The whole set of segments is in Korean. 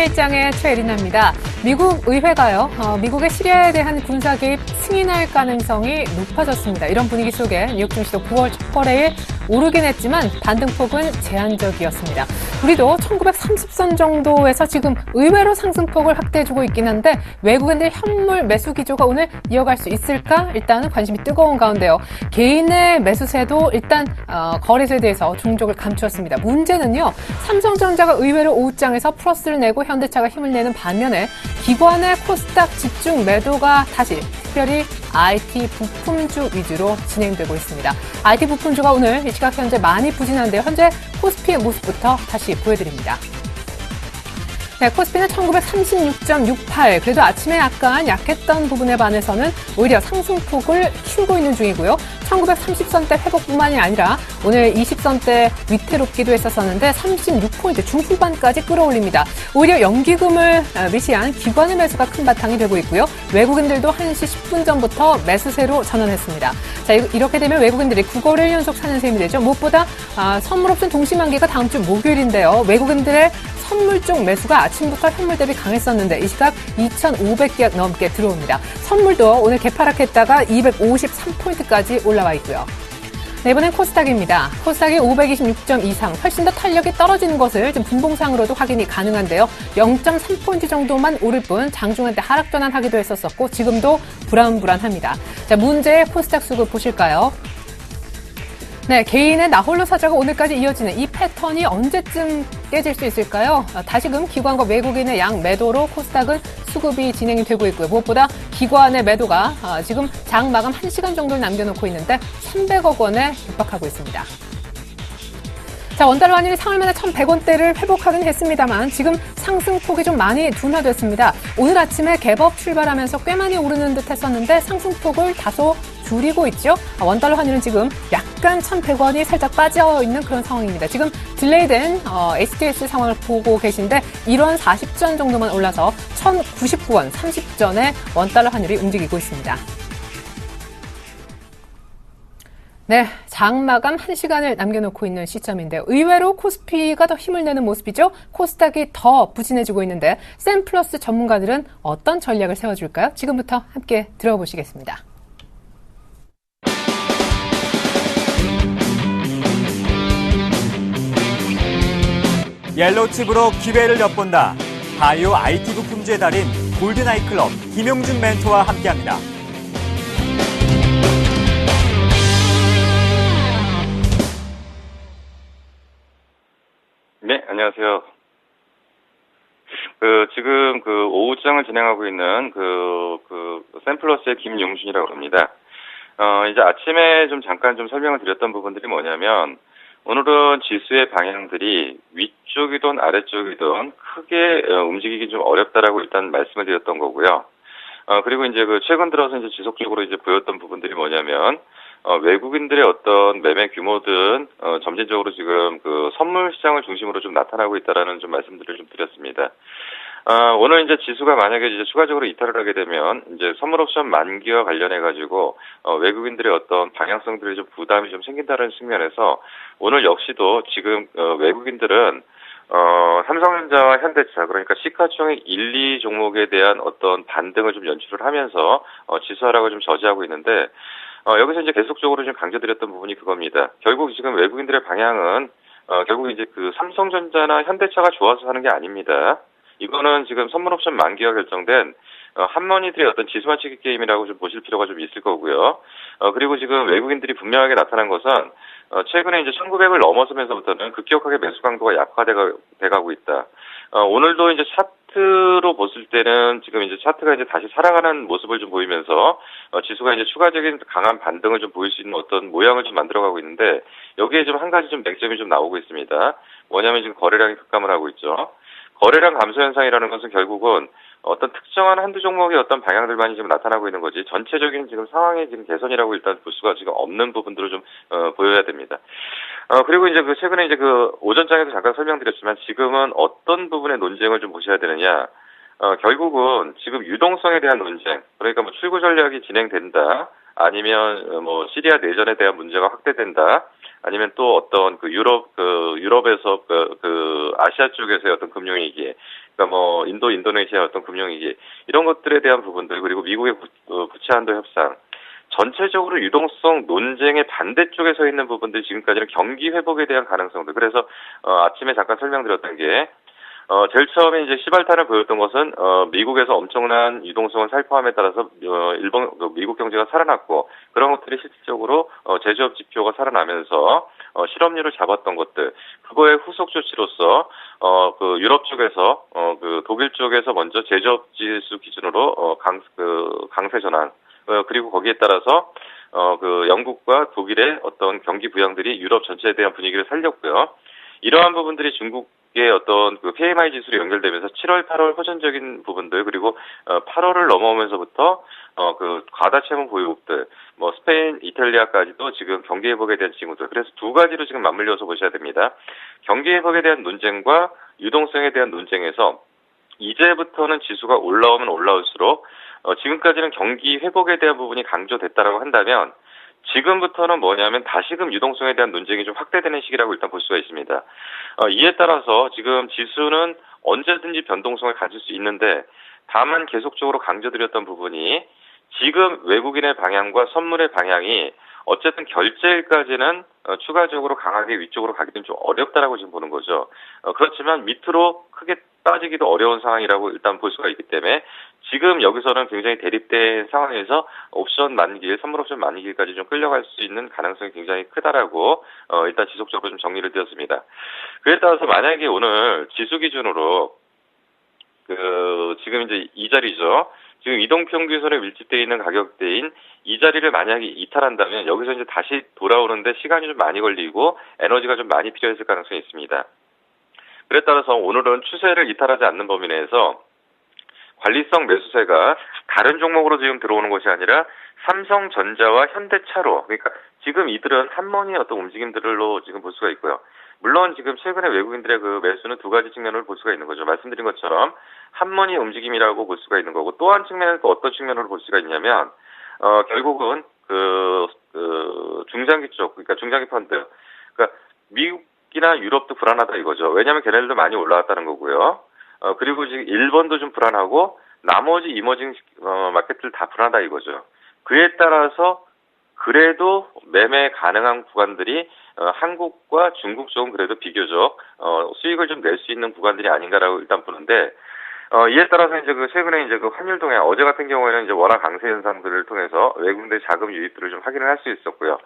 시사일장의 최애리나입니다. 미국 의회가요, 미국의 시리아에 대한 군사 개입 승인할 가능성이 높아졌습니다. 이런 분위기 속에 뉴욕 증시도 9월 첫 거래일 오르긴 했지만 반등폭은 제한적이었습니다. 우리도 1930선 정도에서 지금 의외로 상승폭을 확대해주고 있긴 한데 외국인들 현물 매수 기조가 오늘 이어갈 수 있을까? 일단은 관심이 뜨거운 가운데요. 개인의 매수세도 일단 거래소에 대해서 종족을 감추었습니다. 문제는요. 삼성전자가 의외로 오후장에서 플러스를 내고 현대차가 힘을 내는 반면에 기관의 코스닥 집중 매도가 다시 특별히 IT 부품주 위주로 진행되고 있습니다. IT 부품주가 오늘 이 시각 현재 많이 부진한데요. 현재 코스피의 모습부터 다시 보여드립니다. 네, 코스피는 1936.68. 그래도 아침에 약간 약했던 부분에 반해서는 오히려 상승폭을 키우고 있는 중이고요. 1930선대 회복뿐만이 아니라 오늘 20선대 위태롭기도 했었는데 36포인트 중후반까지 끌어올립니다. 오히려 연기금을 미시한 기관의 매수가 큰 바탕이 되고 있고요. 외국인들도 1시 10분 전부터 매수세로 전환했습니다. 자, 이렇게 되면 외국인들이 9거래일 연속 사는 셈이 되죠. 무엇보다 선물옵션 동시만기가 다음 주 목요일인데요. 외국인들의 선물 쪽 매수가 아침부터 현물 대비 강했었는데 이 시각 2,500계약 넘게 들어옵니다. 선물도 오늘 개파락했다가 253포인트까지 올라와 있고요. 네, 이번엔 코스닥입니다. 코스닥이 526점 이상, 훨씬 더 탄력이 떨어지는 것을 지금 분봉상으로도 확인이 가능한데요. 0.3포인트 정도만 오를 뿐 장중한 때 하락 전환하기도 했었고 지금도 불안불안합니다. 자, 문제의 코스닥 수급 보실까요? 네, 개인의 나홀로 사자가 오늘까지 이어지는 이 패턴이 언제쯤 깨질 수 있을까요? 다시금 기관과 외국인의 양 매도로 코스닥은 수급이 진행이 되고 있고요. 무엇보다 기관의 매도가 지금 장 마감 1시간 정도를 남겨놓고 있는데 300억 원에 육박하고 있습니다. 자, 원달러 환율이 상을 만에 1,100원대를 회복하긴 했습니다만 지금 상승폭이 좀 많이 둔화됐습니다. 오늘 아침에 갭업 출발하면서 꽤 많이 오르는 듯 했었는데 상승폭을 다소 줄이고 있죠. 원달러 환율은 지금 약간 1,100원이 살짝 빠져있는 그런 상황입니다. 지금 딜레이된 HTS 상황을 보고 계신데 1원 40전 정도만 올라서 1,099원 30전에 원달러 환율이 움직이고 있습니다. 네, 장 마감 1시간을 남겨놓고 있는 시점인데요. 의외로 코스피가 더 힘을 내는 모습이죠. 코스닥이 더 부진해지고 있는데 샘플러스 전문가들은 어떤 전략을 세워줄까요? 지금부터 함께 들어보시겠습니다. 옐로우칩으로 기회를 엿본다. 바이오 IT 부품주의 달인 골든아이 클럽 김용준 멘토와 함께합니다. 네, 안녕하세요. 지금 오후장을 진행하고 있는 샘플러스의 김용준이라고 합니다. 이제 아침에 잠깐 설명을 드렸던 부분들이 뭐냐면, 오늘은 지수의 방향들이 위쪽이든 아래쪽이든 크게 움직이기 좀 어렵다라고 일단 말씀을 드렸던 거고요. 그리고 이제 최근 들어서 이제 지속적으로 이제 보였던 부분들이 뭐냐면, 외국인들의 어떤 매매 규모든, 점진적으로 지금 선물 시장을 중심으로 좀 나타나고 있다라는 말씀들을 드렸습니다. 오늘 이제 지수가 만약에 이제 추가적으로 이탈을 하게 되면, 이제 선물 옵션 만기와 관련해가지고, 외국인들의 어떤 방향성들이 부담이 생긴다는 측면에서, 오늘 역시도 지금, 외국인들은, 삼성전자와 현대차, 그러니까 시가총액 1, 2 종목에 대한 어떤 반등을 연출을 하면서, 지수 하락을 저지하고 있는데, 여기서 이제 계속적으로 강조드렸던 부분이 그겁니다. 결국 지금 외국인들의 방향은, 결국 이제 삼성전자나 현대차가 좋아서 하는 게 아닙니다. 이거는 지금 선물 옵션 만기가 결정된 한머니들의 어떤 지수 맞추기 게임이라고 보실 필요가 있을 거고요. 그리고 지금 외국인들이 분명하게 나타난 것은 최근에 이제 1900을 넘어서면서부터는 급격하게 매수 강도가 약화돼가고 있다. 오늘도 이제 차트로 봤을 때는 지금 이제 차트가 이제 다시 살아가는 모습을 보이면서 지수가 이제 추가적인 강한 반등을 보일 수 있는 어떤 모양을 만들어가고 있는데 여기에 한 가지 맥점이 나오고 있습니다. 뭐냐면 지금 거래량이 급감을 하고 있죠. 거래량 감소 현상이라는 것은 결국은 어떤 특정한 한두 종목의 어떤 방향들만이 나타나고 있는 거지 전체적인 지금 상황의 개선이라고 일단 볼 수가 없는 부분들을 보여야 됩니다. 그리고 이제 최근에 이제 오전장에도 잠깐 설명드렸지만 지금은 어떤 부분의 논쟁을 보셔야 되느냐. 결국은 지금 유동성에 대한 논쟁, 그러니까 출구 전략이 진행된다, 아니면 시리아 내전에 대한 문제가 확대된다, 아니면 또 어떤 그 유럽에서 그 아시아 쪽에서의 어떤 금융위기, 그러니까 뭐 인도네시아 어떤 금융위기 이런 것들에 대한 부분들, 그리고 미국의 부채한도 협상, 전체적으로 유동성 논쟁의 반대쪽에 서 있는 부분들이 지금까지는 경기 회복에 대한 가능성들. 그래서 아침에 잠깐 설명드렸던 게 제일 처음에 이제 시발탄을 보였던 것은 미국에서 엄청난 유동성을 살포함에 따라서 미국 경제가 살아났고, 그런 것들이 실질적으로 제조업 지표가 살아나면서 실업률을 잡았던 것들, 그거의 후속 조치로서 그 유럽 쪽에서 그 독일 쪽에서 먼저 제조업 지수 기준으로 강세 전환, 그리고 거기에 따라서 그 영국과 독일의 어떤 경기 부양들이 유럽 전체에 대한 분위기를 살렸고요. 이러한 부분들이 중국의 어떤 그 PMI 지수로 연결되면서 7월, 8월 호전적인 부분들, 그리고 8월을 넘어오면서부터 그 과다 채무 보유국들, 뭐 스페인, 이탈리아까지도 지금 경기 회복에 대한 징후들. 그래서 두 가지로 지금 맞물려서 보셔야 됩니다. 경기 회복에 대한 논쟁과 유동성에 대한 논쟁에서 이제부터는 지수가 올라오면 올라올수록 지금까지는 경기 회복에 대한 부분이 강조됐다라고 한다면, 지금부터는 뭐냐면 다시금 유동성에 대한 논쟁이 좀 확대되는 시기라고 일단 볼 수가 있습니다. 이에 따라서 지금 지수는 언제든지 변동성을 가질 수 있는데, 다만 계속적으로 강조드렸던 부분이 지금 외국인의 방향과 선물의 방향이 어쨌든 결제일까지는 추가적으로 강하게 위쪽으로 가기는 좀 어렵다라고 지금 보는 거죠. 그렇지만 밑으로 크게 빠지기도 어려운 상황이라고 일단 볼 수가 있기 때문에, 지금 여기서는 굉장히 대립된 상황에서 옵션 만기일, 선물 옵션 만기일까지 좀 끌려갈 수 있는 가능성이 굉장히 크다라고 일단 지속적으로 좀 정리를 드렸습니다. 그에 따라서 만약에 오늘 지수 기준으로 지금 이제 이 자리죠. 지금 이동평균선에 밀집되어 있는 가격대인 이 자리를 만약에 이탈한다면 여기서 이제 다시 돌아오는데 시간이 좀 많이 걸리고 에너지가 좀 많이 필요했을 가능성이 있습니다. 그에 따라서 오늘은 추세를 이탈하지 않는 범위 내에서 관리성 매수세가 다른 종목으로 지금 들어오는 것이 아니라 삼성전자와 현대차로, 그러니까 지금 이들은 한머니의 어떤 움직임들로 지금 볼 수가 있고요. 물론 지금 최근에 외국인들의 그 매수는 두 가지 측면을 볼 수가 있는 거죠. 말씀드린 것처럼 한머니 움직임이라고 볼 수가 있는 거고, 또 한 측면은 또 어떤 측면으로 볼 수가 있냐면 결국은 중장기 쪽, 그러니까 중장기 펀드, 그러니까 미국이나 유럽도 불안하다 이거죠. 왜냐하면 걔네들도 많이 올라왔다는 거고요. 그리고 지금 일본도 좀 불안하고 나머지 이머징 마켓들 다 불안하다 이거죠. 그에 따라서 그래도 매매 가능한 구간들이 한국과 중국 쪽은 그래도 비교적 수익을 좀 낼 수 있는 구간들이 아닌가라고 일단 보는데, 이에 따라서 이제 최근에 이제 환율 동향, 어제 같은 경우에는 이제 워낙 강세 현상들을 통해서 외국인들의 자금 유입들을 좀 확인을 할 수 있었고요.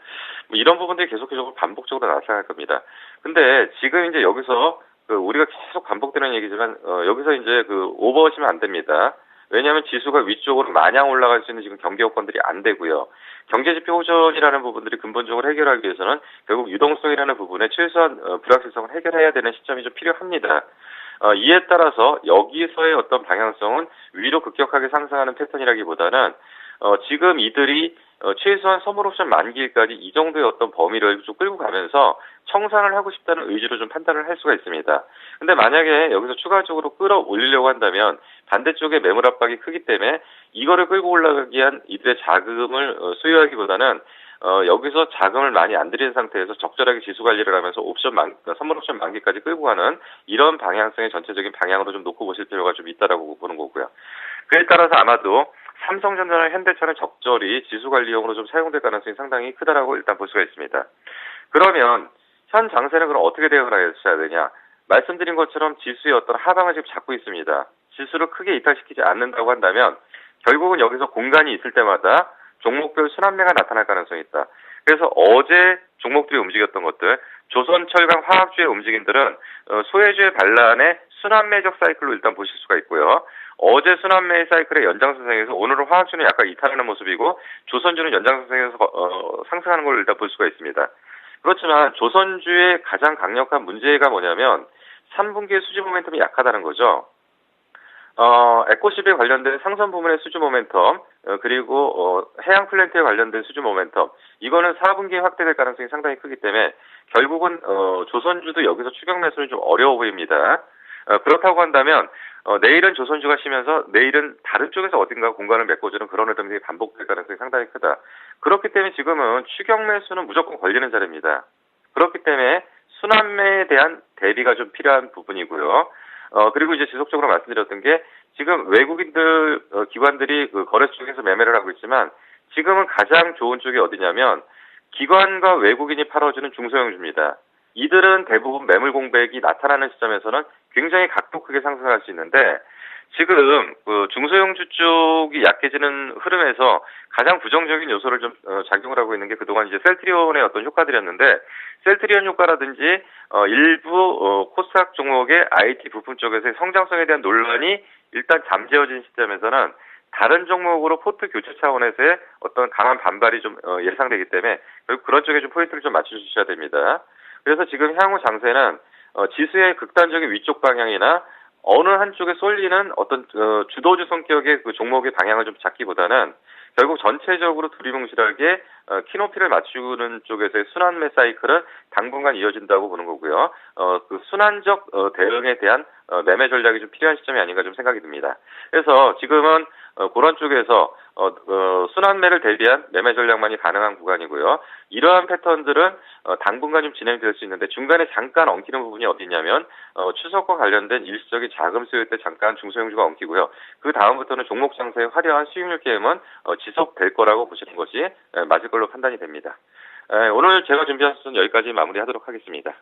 뭐 이런 부분들이 계속적으로 반복적으로 나타날 겁니다. 근데 지금 이제 여기서 우리가 계속 반복되는 얘기지만 여기서 이제 오버하시면 안 됩니다. 왜냐하면 지수가 위쪽으로 마냥 올라갈 수 있는 지금 경기 여건들이 안 되고요. 경제지표 호전이라는 부분들이 근본적으로 해결하기 위해서는 결국 유동성이라는 부분에 최소한 불확실성을 해결해야 되는 시점이 좀 필요합니다. 이에 따라서 여기서의 어떤 방향성은 위로 급격하게 상승하는 패턴이라기보다는 지금 이들이 최소한 선물옵션 만기일까지 이 정도의 어떤 범위를 좀 끌고 가면서 청산을 하고 싶다는 의지로 좀 판단을 할 수가 있습니다. 근데 만약에 여기서 추가적으로 끌어올리려고 한다면 반대쪽에 매물 압박이 크기 때문에 이거를 끌고 올라가기 위한 이들의 자금을 소유하기보다는 여기서 자금을 많이 안 들이는 상태에서 적절하게 지수 관리를 하면서 선물 옵션 만기까지 끌고 가는 이런 방향성의 전체적인 방향으로 좀 놓고 보실 필요가 좀 있다라고 보는 거고요. 그에 따라서 아마도 삼성전자나 현대차는 적절히 지수 관리용으로 좀 사용될 가능성이 상당히 크다라고 일단 볼 수가 있습니다. 그러면 현 장세는 그럼 어떻게 대응을 해야 되냐? 말씀드린 것처럼 지수의 어떤 하방을 지금 잡고 있습니다. 지수를 크게 이탈시키지 않는다고 한다면 결국은 여기서 공간이 있을 때마다 종목별 순환매가 나타날 가능성이 있다. 그래서 어제 종목들이 움직였던 것들, 조선철강 화학주의 움직임들은 소외주의 반란의 순환매적 사이클로 일단 보실 수가 있고요. 어제 순환매 사이클의 연장선상에서 오늘은 화학주는 약간 이탈하는 모습이고 조선주는 연장선상에서 상승하는 걸 일단 볼 수가 있습니다. 그렇지만 조선주의 가장 강력한 문제가 뭐냐면 3분기의 수지 모멘텀이 약하다는 거죠. 에코십에 관련된 상선 부문의 수주 모멘텀, 그리고 해양 플랜트에 관련된 수주 모멘텀, 이거는 4분기에 확대될 가능성이 상당히 크기 때문에 결국은 조선주도 여기서 추격 매수는 좀 어려워 보입니다. 그렇다고 한다면 내일은 조선주가 쉬면서 내일은 다른 쪽에서 어딘가 공간을 메꿔주는 그런 흐름이 반복될 가능성이 상당히 크다. 그렇기 때문에 지금은 추격 매수는 무조건 걸리는 자리입니다. 그렇기 때문에 순환매에 대한 대비가 좀 필요한 부분이고요. 그리고 이제 지속적으로 말씀드렸던 게 지금 외국인들 기관들이 그 거래소 쪽에서 매매를 하고 있지만 지금은 가장 좋은 쪽이 어디냐면 기관과 외국인이 팔아주는 중소형주입니다. 이들은 대부분 매물 공백이 나타나는 시점에서는 굉장히 각도 크게 상승할 수 있는데 지금 그 중소형주 쪽이 약해지는 흐름에서 가장 부정적인 요소를 좀 작용을 하고 있는 게 그동안 이제 셀트리온의 어떤 효과들이었는데 셀트리온 효과라든지 일부 코스닥 종목의 IT 부품 쪽에서의 성장성에 대한 논란이 일단 잠재워진 시점에서는 다른 종목으로 포트 교체 차원에서의 어떤 강한 반발이 좀 예상되기 때문에 결국 그런 쪽에 좀 포인트를 좀 맞춰주셔야 됩니다. 그래서 지금 향후 장세는 지수의 극단적인 위쪽 방향이나 어느 한쪽에 쏠리는 어떤 주도주 성격의 그 종목의 방향을 좀 잡기보다는 결국 전체적으로 두리뭉실하게 키높이를 맞추는 쪽에서의 순환매 사이클은 당분간 이어진다고 보는 거고요. 그 순환적 대응에 대한 매매 전략이 좀 필요한 시점이 아닌가 좀 생각이 듭니다. 그래서 지금은 그런 쪽에서 순환매를 대비한 매매 전략만이 가능한 구간이고요. 이러한 패턴들은 당분간 좀 진행될 수 있는데 중간에 잠깐 엉키는 부분이 어디 있냐면 추석과 관련된 일시적인 자금 수요 때 잠깐 중소형주가 엉키고요. 그 다음부터는 종목 장세의 화려한 수익률 게임은 지속될 거라고 보시는 것이 맞을 걸로 판단이 됩니다. 오늘 제가 준비한 수는 여기까지 마무리하도록 하겠습니다.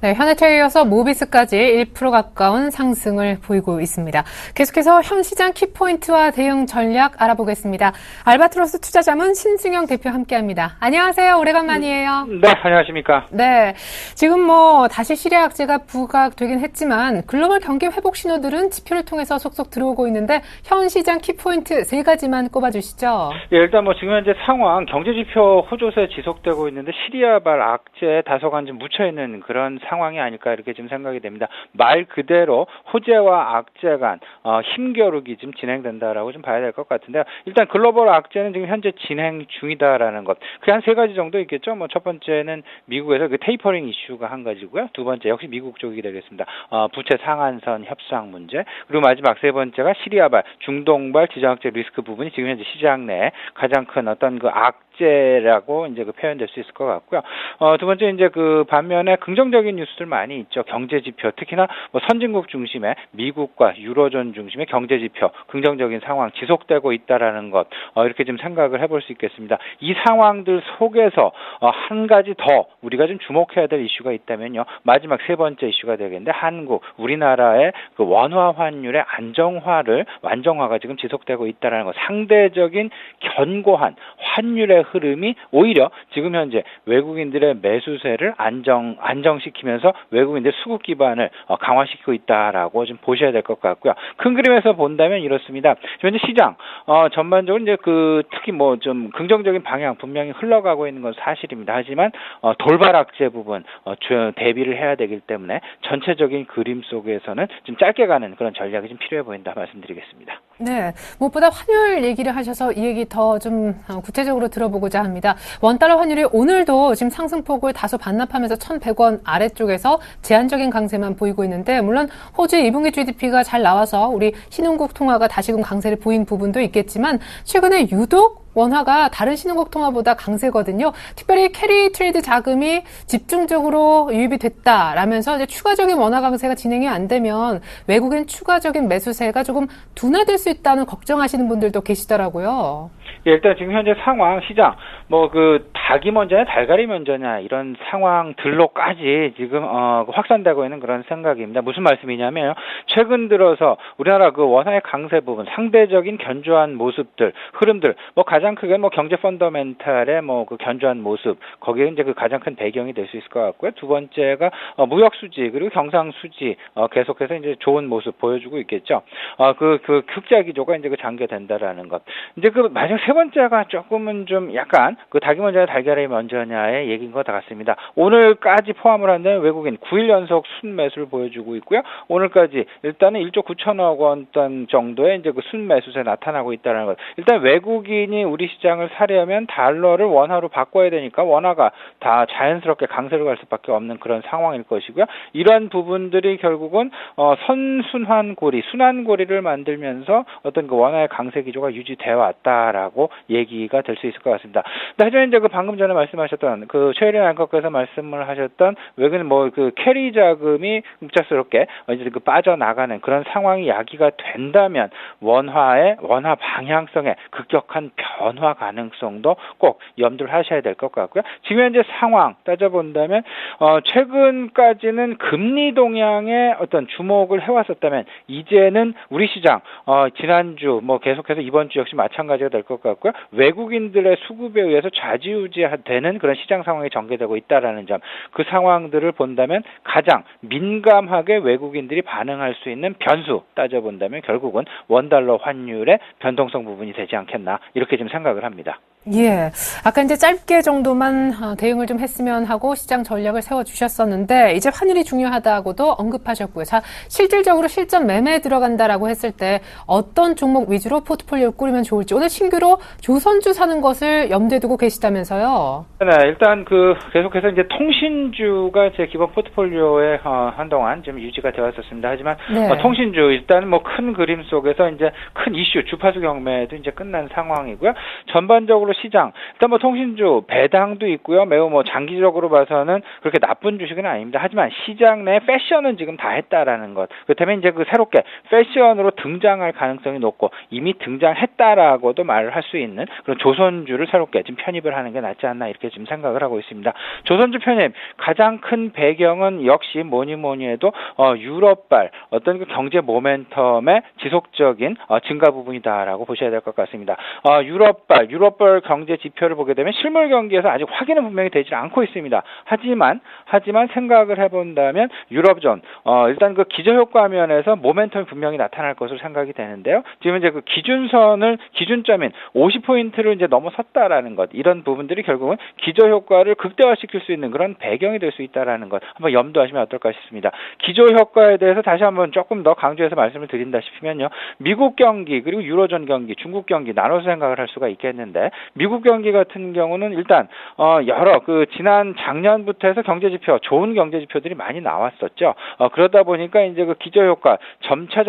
네, 현해차에 이어서 모비스까지 1% 가까운 상승을 보이고 있습니다. 계속해서 현 시장 키포인트와 대응 전략 알아보겠습니다. 알바트로스 투자자문 신승영 대표 함께합니다. 안녕하세요. 오래간만이에요. 네, 안녕하십니까. 네, 지금 다시 시리아 악재가 부각되긴 했지만 글로벌 경기 회복 신호들은 지표를 통해서 속속 들어오고 있는데 현 시장 키포인트 3가지만 꼽아주시죠. 예, 일단 지금 현재 상황 경제지표 호조세 지속되고 있는데 시리아발 악재에 다소간 좀 묻혀있는 그런 상황이 아닐까 이렇게 좀 생각이 됩니다. 말 그대로 호재와 악재 간 힘겨루기 좀 진행된다라고 좀 봐야 될 것 같은데요. 일단 글로벌 악재는 지금 현재 진행 중이다라는 것. 그게 한 3가지 정도 있겠죠. 첫 번째는 미국에서 그 테이퍼링 이슈가 한 가지고요. 두 번째 역시 미국 쪽이 되겠습니다. 부채 상한선 협상 문제. 그리고 마지막 3번째가 시리아발 중동발 지정학적 리스크 부분이 지금 현재 시장 내에 가장 큰 어떤 그 악재라고 이제 그 표현될 수 있을 것 같고요. 두 번째 이제 그 반면에 긍정적인 뉴스들 많이 있죠. 경제 지표, 특히나 선진국 중심의 미국과 유로존 중심의 경제 지표, 긍정적인 상황 지속되고 있다라는 것, 이렇게 좀 생각을 해볼 수 있겠습니다. 이 상황들 속에서 한 가지 더 우리가 좀 주목해야 될 이슈가 있다면요. 마지막 3번째 이슈가 되겠는데 한국, 우리나라의 그 원화 환율의 완정화가 지금 지속되고 있다라는 것, 상대적인 견고한 환율의 흐름이 오히려 지금 현재 외국인들의 매수세를 안정시키면서 외국인들 수급 기반을 강화시키고 있다라고 좀 보셔야 될 것 같고요. 큰 그림에서 본다면 이렇습니다. 현재 시장 전반적으로 이제 특히 좀 긍정적인 방향 분명히 흘러가고 있는 건 사실입니다. 하지만 돌발 악재 부분 대비를 해야 되기 때문에 전체적인 그림 속에서는 좀 짧게 가는 그런 전략이 좀 필요해 보인다 말씀드리겠습니다. 네, 무엇보다 환율 얘기를 하셔서 이 얘기 더 좀 구체적으로 들어보고자 합니다. 원달러 환율이 오늘도 지금 상승폭을 다소 반납하면서 1,100원 아래쪽에서 제한적인 강세만 보이고 있는데 물론 호주의 2분기 GDP가 잘 나와서 우리 신흥국 통화가 다시금 강세를 보인 부분도 있겠지만 최근에 유독 원화가 다른 신흥국 통화보다 강세거든요. 특별히 캐리 트레이드 자금이 집중적으로 유입이 됐다라면서 이제 추가적인 원화 강세가 진행이 안 되면 외국인 추가적인 매수세가 조금 둔화될 수 있다는 걱정하시는 분들도 계시더라고요. 예, 일단 지금 현재 상황 시장 닭이 먼저냐 달걀이 먼저냐 이런 상황들로까지 지금 확산되고 있는 그런 생각입니다. 무슨 말씀이냐면요. 최근 들어서 우리나라 그 원화의 강세 부분 상대적인 견조한 모습들 흐름들 가장 크게 경제 펀더멘탈의 그 견조한 모습 거기에 이제 그 가장 큰 배경이 될 수 있을 것 같고요. 두 번째가 무역 수지 그리고 경상 수지 계속해서 이제 좋은 모습 보여주고 있겠죠. 그 흑자 기조가 이제 장기화된다라는 것. 이제 그 마지막 세 번째가 조금은 좀 약간 그 닭이 먼저냐 달걀이 먼저냐의 얘기인 것 같습니다. 오늘까지 포함을 한다면 외국인 9일 연속 순매수를 보여주고 있고요. 오늘까지 일단은 1조 9천억 원 정도의 이제 그 순매수세 나타나고 있다는 것. 일단 외국인이 우리 시장을 사려면 달러를 원화로 바꿔야 되니까 원화가 다 자연스럽게 강세로 갈 수밖에 없는 그런 상황일 것이고요. 이러한 부분들이 결국은 선순환고리, 순환고리를 만들면서 어떤 그 원화의 강세 기조가 유지되어 왔다라고 얘기가 될 수 있을 것 같습니다. 하지만 이제 그 방금 전에 말씀하셨던 그 최혜린 앵커께서 말씀을 하셨던 외국인 뭐 그 캐리 자금이 급작스럽게 이제 그 빠져나가는 그런 상황이 야기가 된다면 원화 방향성의 급격한 변화 가능성도 꼭 염두를 하셔야 될 것 같고요. 지금 현재 상황 따져본다면 최근까지는 금리 동향에 어떤 주목을 해왔었다면 이제는 우리 시장 지난주 뭐 계속해서 이번 주 역시 마찬가지가 될 것 같고요. 외국인들의 수급에 의해서 좌지우지되는 그런 시장 상황이 전개되고 있다라는 점, 그 상황들을 본다면 가장 민감하게 외국인들이 반응할 수 있는 변수 따져본다면 결국은 원달러 환율의 변동성 부분이 되지 않겠나 이렇게 좀 생각을 합니다. 예. 아까 이제 짧게 정도만 대응을 좀 했으면 하고 시장 전략을 세워주셨었는데, 이제 환율이 중요하다고도 언급하셨고요. 자, 실질적으로 실전 매매에 들어간다라고 했을 때 어떤 종목 위주로 포트폴리오를 꾸리면 좋을지, 오늘 신규로 조선주 사는 것을 염두에 두고 계시다면서요? 네, 일단 계속해서 이제 통신주가 제 기본 포트폴리오에 한동안 좀 유지가 되었었습니다. 하지만 네. 통신주 일단 뭐 큰 그림 속에서 이제 큰 이슈 주파수 경매도 이제 끝난 상황이고요. 전반적으로 시장 일단 뭐 통신주 배당도 있고요. 매우 뭐 장기적으로 봐서는 그렇게 나쁜 주식은 아닙니다. 하지만 시장 내 패션은 지금 다 했다라는 것. 그렇다면 이제 새롭게 패션으로 등장할 가능성이 높고 이미 등장했다라고도 말을 할 수 있는 그런 조선주를 새롭게 지금 편입을 하는 게 낫지 않나 이렇게 지금 생각을 하고 있습니다. 조선주 편입 가장 큰 배경은 역시 뭐니 해도 유럽발 어떤 그 경제 모멘텀의 지속적인 증가 부분이다라고 보셔야 될 것 같습니다. 유럽발 경제 지표를 보게 되면 실물 경기에서 아직 확인은 분명히 되지 않고 있습니다. 하지만 생각을 해본다면 유럽존 일단 그 기저효과 면에서 모멘텀이 분명히 나타날 것으로 생각이 되는데요. 지금 이제 그 기준점인 50포인트를 이제 넘어섰다라는 것, 이런 부분들이 결국은 기저효과를 극대화시킬 수 있는 그런 배경이 될 수 있다라는 것 한번 염두하시면 어떨까 싶습니다. 기저효과에 대해서 다시 한번 조금 더 강조해서 말씀을 드린다 싶으면요. 미국 경기 그리고 유로존 경기, 중국 경기 나눠서 생각을 할 수가 있겠는데, 미국 경기 같은 경우는 일단 여러 지난 작년부터 해서 경제지표, 좋은 경제지표들이 많이 나왔었죠. 그러다 보니까 이제 그 기저효과 점차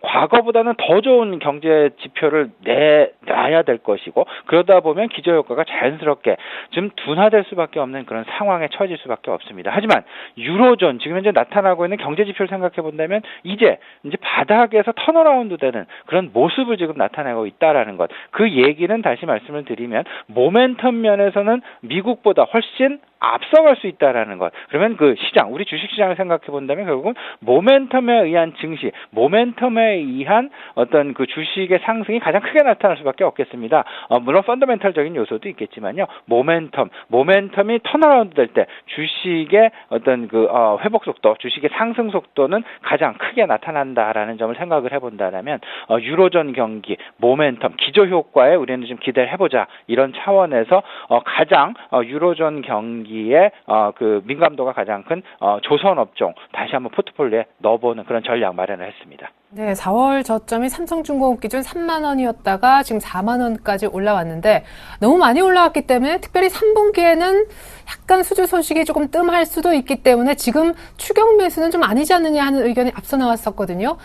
과거보다는 더 좋은 경제지표를 내놔야 될 것이고, 그러다 보면 기저효과가 자연스럽게 좀 둔화될 수밖에 없는 그런 상황에 처질 수밖에 없습니다. 하지만 유로존 지금 현재 나타나고 있는 경제지표를 생각해 본다면 이제 바닥에서 턴어라운드 되는 그런 모습을 지금 나타내고 있다라는 것. 그 얘기는 다시 말씀을 드리면 모멘텀 면에서는 미국보다 훨씬 앞서갈 수 있다라는 것. 그러면 그 시장, 우리 주식시장을 생각해 본다면 결국은 모멘텀에 의한 증시, 모멘텀에 의한 어떤 그 주식의 상승이 가장 크게 나타날 수밖에 없겠습니다. 물론 펀더멘탈적인 요소도 있겠지만요. 모멘텀이 턴어라운드 될 때 주식의 어떤 그 회복 속도, 주식의 상승 속도는 가장 크게 나타난다라는 점을 생각을 해본다면 유로존 경기, 모멘텀, 기저효과에 우리는 좀 기대를 해보자. 이런 차원에서 가장 유로존 경기의 그 민감도가 가장 큰 조선업종 다시 한번 포트폴리오에 넣어보는 그런 전략 마련을 했습니다. 네, 4월 저점이 삼성중공업 기준 3만 원이었다가 지금 4만 원까지 올라왔는데, 너무 많이 올라왔기 때문에 특별히 3분기에는 약간 수주 소식이 조금 뜸할 수도 있기 때문에 지금 추격 매수는 좀 아니지 않느냐 하는 의견이 앞서 나왔었거든요.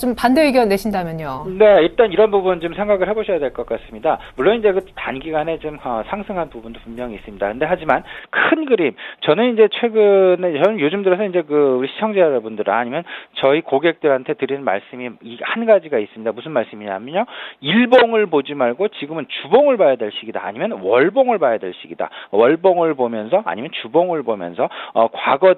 좀 반대 의견 내신다면요. 네, 일단 이런 부분 좀 생각을 해보셔야 될 것 같습니다. 물론 이제 그 단기간에 좀 상승한 부분도 분명히 있습니다. 근데 하지만 큰 그림, 저는 요즘 들어서 이제 우리 시청자 여러분들 아니면 저희 고객들한테 드리는 말씀이 이 한 가지가 있습니다. 무슨 말씀이냐면요. 일봉을 보지 말고 지금은 주봉을 봐야 될 시기다. 아니면 월봉을 봐야 될 시기다. 월봉을 보면서 아니면 주봉을 보면서 과거